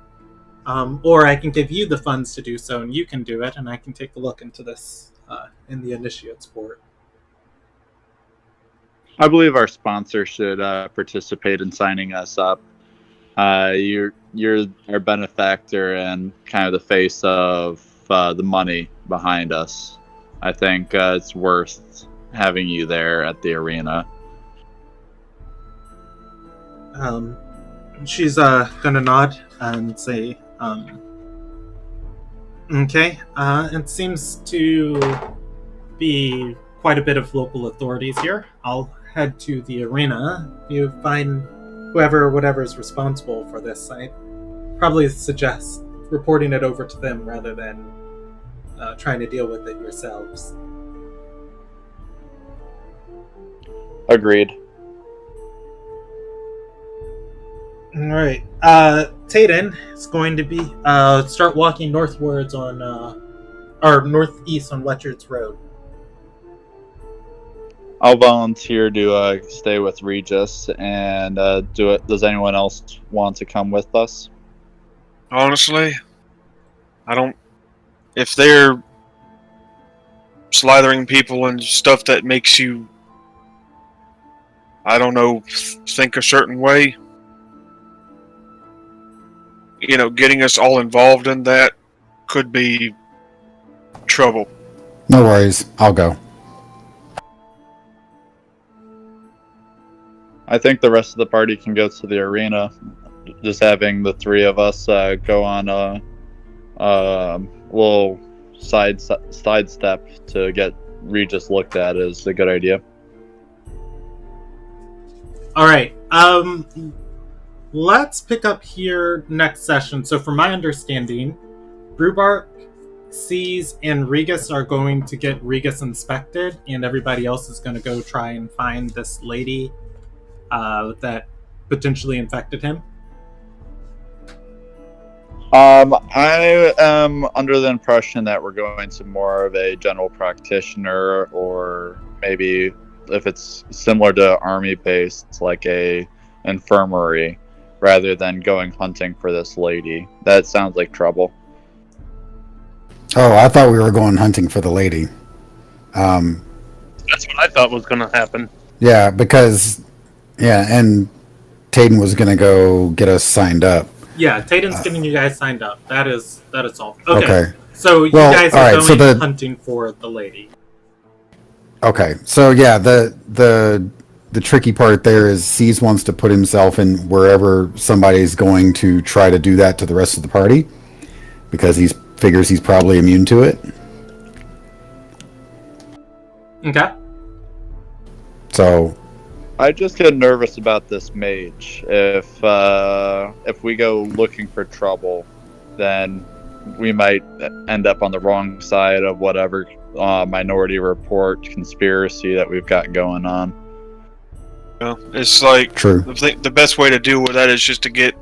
[SPEAKER 1] or I can give you the funds to do so, and you can do it, and I can take a look into this in the Initiate's Port.
[SPEAKER 8] I believe our sponsor should participate in signing us up. You're our benefactor and kind of the face of the money behind us, I think it's worth having you there at the arena.
[SPEAKER 1] She's gonna nod and say, okay. It seems to be quite a bit of local authorities here. I'll head to the arena. You find whatever is responsible for this. I probably suggest reporting it over to them rather than trying to deal with it yourselves.
[SPEAKER 8] Agreed.
[SPEAKER 1] Alright. Tayden is going to be start walking northwards on or northeast on Letchard's Road.
[SPEAKER 8] I'll volunteer to stay with Regis and do it. Does anyone else want to come with us?
[SPEAKER 2] Honestly, I don't. If they're slithering people and stuff that makes you, I don't know, think a certain way, getting us all involved in that could be trouble.
[SPEAKER 6] No worries, I'll go.
[SPEAKER 8] I think the rest of the party can go to the arena. Just having the three of us go on a little sidestep to get Regis looked at is a good idea.
[SPEAKER 1] Alright, let's pick up here next session. So from my understanding, Brewbark, Seas, and Regis are going to get Regis inspected, and everybody else is going to go try and find this lady that potentially infected him.
[SPEAKER 8] I am under the impression that we're going to more of a general practitioner, or maybe if it's similar to army base, it's like a infirmary, rather than going hunting for this lady. That sounds like trouble.
[SPEAKER 6] Oh, I thought we were going hunting for the lady.
[SPEAKER 7] That's what I thought was going to happen.
[SPEAKER 6] Yeah, because and Tayden was gonna go get us signed up.
[SPEAKER 1] Yeah, Tayden's getting you guys signed up. That is all. Okay. So you
[SPEAKER 6] Well,
[SPEAKER 1] guys
[SPEAKER 6] all
[SPEAKER 1] are
[SPEAKER 6] right,
[SPEAKER 1] going hunting for the lady.
[SPEAKER 6] Okay, so yeah, the tricky part there is Seas wants to put himself in wherever somebody's going to try to do that to the rest of the party, because he figures he's probably immune to it.
[SPEAKER 1] Okay.
[SPEAKER 6] So
[SPEAKER 8] I just get nervous about this mage. If we go looking for trouble, then we might end up on the wrong side of whatever Minority Report conspiracy that we've got going on.
[SPEAKER 2] It's like
[SPEAKER 6] true.
[SPEAKER 2] The best way to deal with that is just to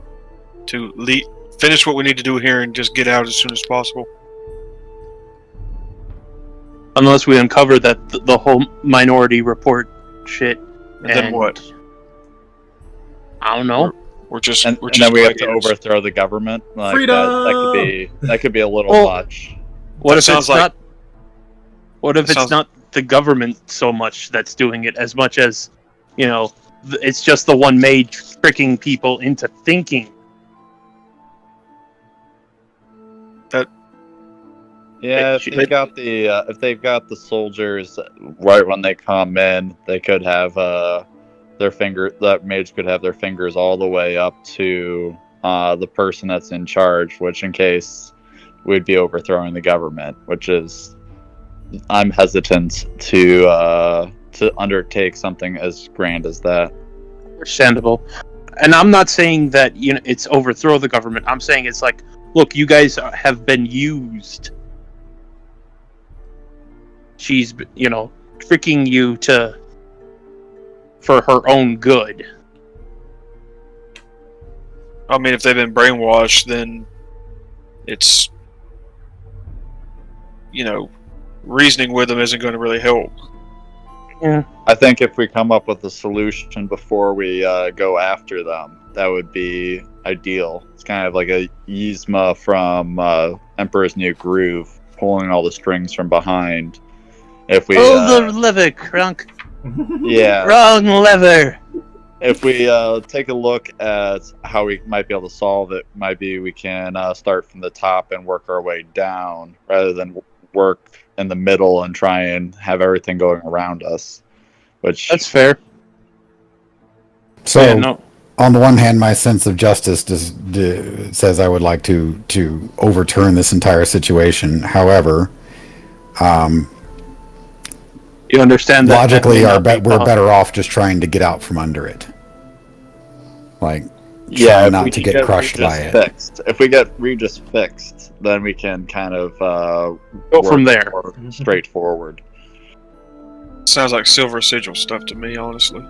[SPEAKER 2] finish what we need to do here and just get out as soon as possible.
[SPEAKER 7] Unless we uncover that the whole Minority Report shit.
[SPEAKER 2] And then what?
[SPEAKER 7] I don't know.
[SPEAKER 2] We're just
[SPEAKER 8] then we have to overthrow the government. Like
[SPEAKER 1] Freedom!
[SPEAKER 8] That could be a little much.
[SPEAKER 7] What if it's not the government so much that's doing it, as much as it's just the one mage tricking people into thinking.
[SPEAKER 8] Yeah, if they've got the soldiers right when they come in, they could have that mage could have their fingers all the way up to the person that's in charge, which in case we'd be overthrowing the government, which is I'm hesitant to undertake something as grand as that.
[SPEAKER 7] Understandable. And I'm not saying that it's overthrow the government. I'm saying it's like, look, you guys have been used. She's, tricking you for her own good.
[SPEAKER 2] I mean, if they've been brainwashed, then it's, reasoning with them isn't going to really help.
[SPEAKER 7] Yeah.
[SPEAKER 8] I think if we come up with a solution before we go after them, that would be ideal. It's kind of like a Yzma from Emperor's New Groove, pulling all the strings from behind. If we
[SPEAKER 7] the lever, Crunk.
[SPEAKER 8] Yeah.
[SPEAKER 7] Wrong lever.
[SPEAKER 8] if we take a look at how we might be able to solve it, maybe we can start from the top and work our way down rather than work in the middle and try and have everything going around us. Which
[SPEAKER 7] That's fair.
[SPEAKER 6] So,
[SPEAKER 7] Yeah, no.
[SPEAKER 6] on the one hand, my sense of justice says I would like to overturn this entire situation. However,
[SPEAKER 7] You understand that
[SPEAKER 6] logically,
[SPEAKER 7] that may not be
[SPEAKER 6] we're better off just trying to get out from under it. Like,
[SPEAKER 8] yeah,
[SPEAKER 6] try
[SPEAKER 8] if
[SPEAKER 6] not
[SPEAKER 8] we
[SPEAKER 6] to
[SPEAKER 8] can
[SPEAKER 6] get crushed by
[SPEAKER 8] Regis
[SPEAKER 6] it.
[SPEAKER 8] fixed. If we get Regis fixed, then we can kind of
[SPEAKER 7] Go from
[SPEAKER 8] work
[SPEAKER 7] there.
[SPEAKER 8] more straightforward.
[SPEAKER 2] Sounds like Silver Sigil stuff to me, honestly.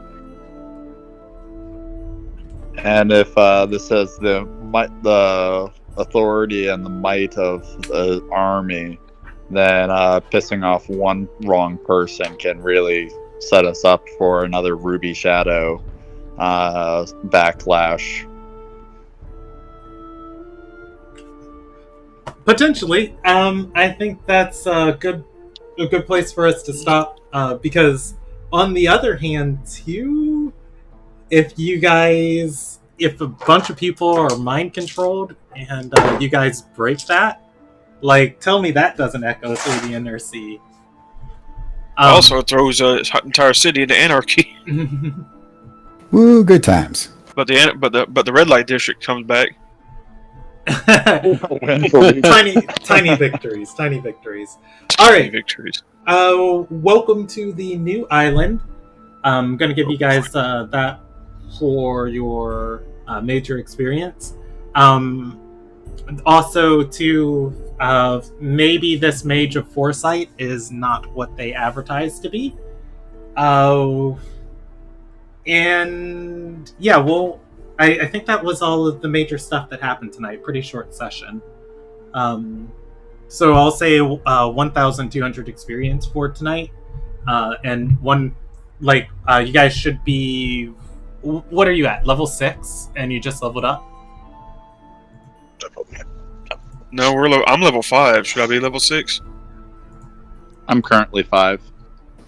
[SPEAKER 8] And if this has the authority and the might of the army, then pissing off one wrong person can really set us up for another Ruby Shadow backlash.
[SPEAKER 1] Potentially. I think that's a good place for us to stop. Because on the other hand, too, if a bunch of people are mind controlled and you guys break that, like, tell me that doesn't echo through the NRC.
[SPEAKER 2] Also throws an entire city into anarchy.
[SPEAKER 6] Woo, good times.
[SPEAKER 2] But the red light district comes back.
[SPEAKER 1] tiny victories. All right.
[SPEAKER 2] Victories.
[SPEAKER 1] Welcome to the new island. I'm going to give you guys that for your major experience. Also, maybe this Mage of Foresight is not what they advertise to be. And yeah, well, I think that was all of the major stuff that happened tonight. Pretty short session. So I'll say 1,200 experience for tonight. And you guys should be... What are you at? Level 6? And you just leveled up?
[SPEAKER 2] No, I'm level 5. Should I be level 6?
[SPEAKER 8] I'm currently 5.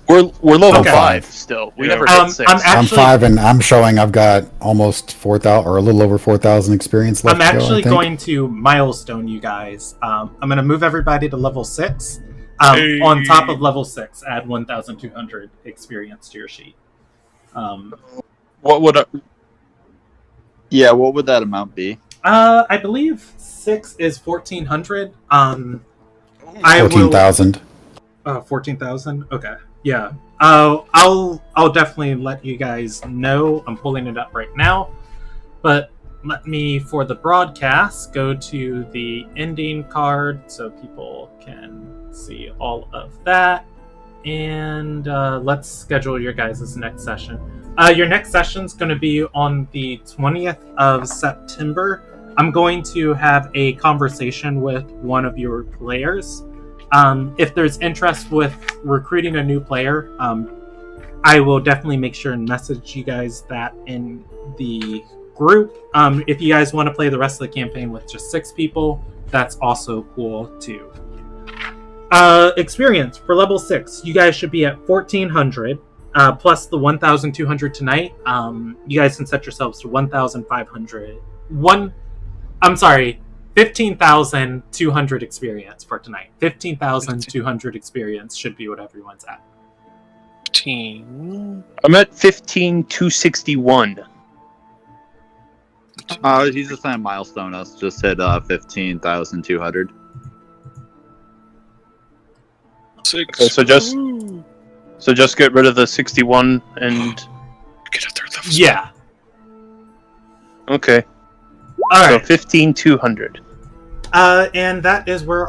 [SPEAKER 7] We're level
[SPEAKER 1] Okay.
[SPEAKER 7] 5 still. We
[SPEAKER 2] Yeah.
[SPEAKER 7] never hit 6.
[SPEAKER 6] I'm 5, and I'm showing I've got almost 4,000 or a little over 4,000 experience left.
[SPEAKER 1] I'm
[SPEAKER 6] to go,
[SPEAKER 1] actually
[SPEAKER 6] I think.
[SPEAKER 1] going to milestone you guys. I'm going to move everybody to level 6.
[SPEAKER 2] Hey.
[SPEAKER 1] On top of level 6, add 1,200 experience to your sheet.
[SPEAKER 7] What would
[SPEAKER 8] What would that amount be?
[SPEAKER 1] I believe 6 is 1,400. I will
[SPEAKER 6] 14,000.
[SPEAKER 1] 14,000. Okay, yeah. I'll definitely let you guys know. I'm pulling it up right now, but let me, for the broadcast, go to the ending card so people can see all of that. And let's schedule your guys' next session. Your next session is going to be on the 20th of September. I'm going to have a conversation with one of your players. If there's interest with recruiting a new player, I will definitely make sure and message you guys that in the group. If you guys want to play the rest of the campaign with just 6 people, that's also cool too. Experience for level 6, you guys should be at 1,400 plus the 1,200 tonight. You guys can set yourselves to 1,500. 15,200 experience for tonight. 15,200 experience should be what everyone's at.
[SPEAKER 2] 15.
[SPEAKER 7] I'm at 15,261.
[SPEAKER 8] He's just saying milestone us. Just hit 15,200.
[SPEAKER 2] 6.
[SPEAKER 7] Okay, so just get rid of the 61 and
[SPEAKER 2] Get a third level.
[SPEAKER 1] Yeah.
[SPEAKER 7] okay.
[SPEAKER 1] All
[SPEAKER 7] So
[SPEAKER 1] right.
[SPEAKER 7] 15,200.
[SPEAKER 1] And that is where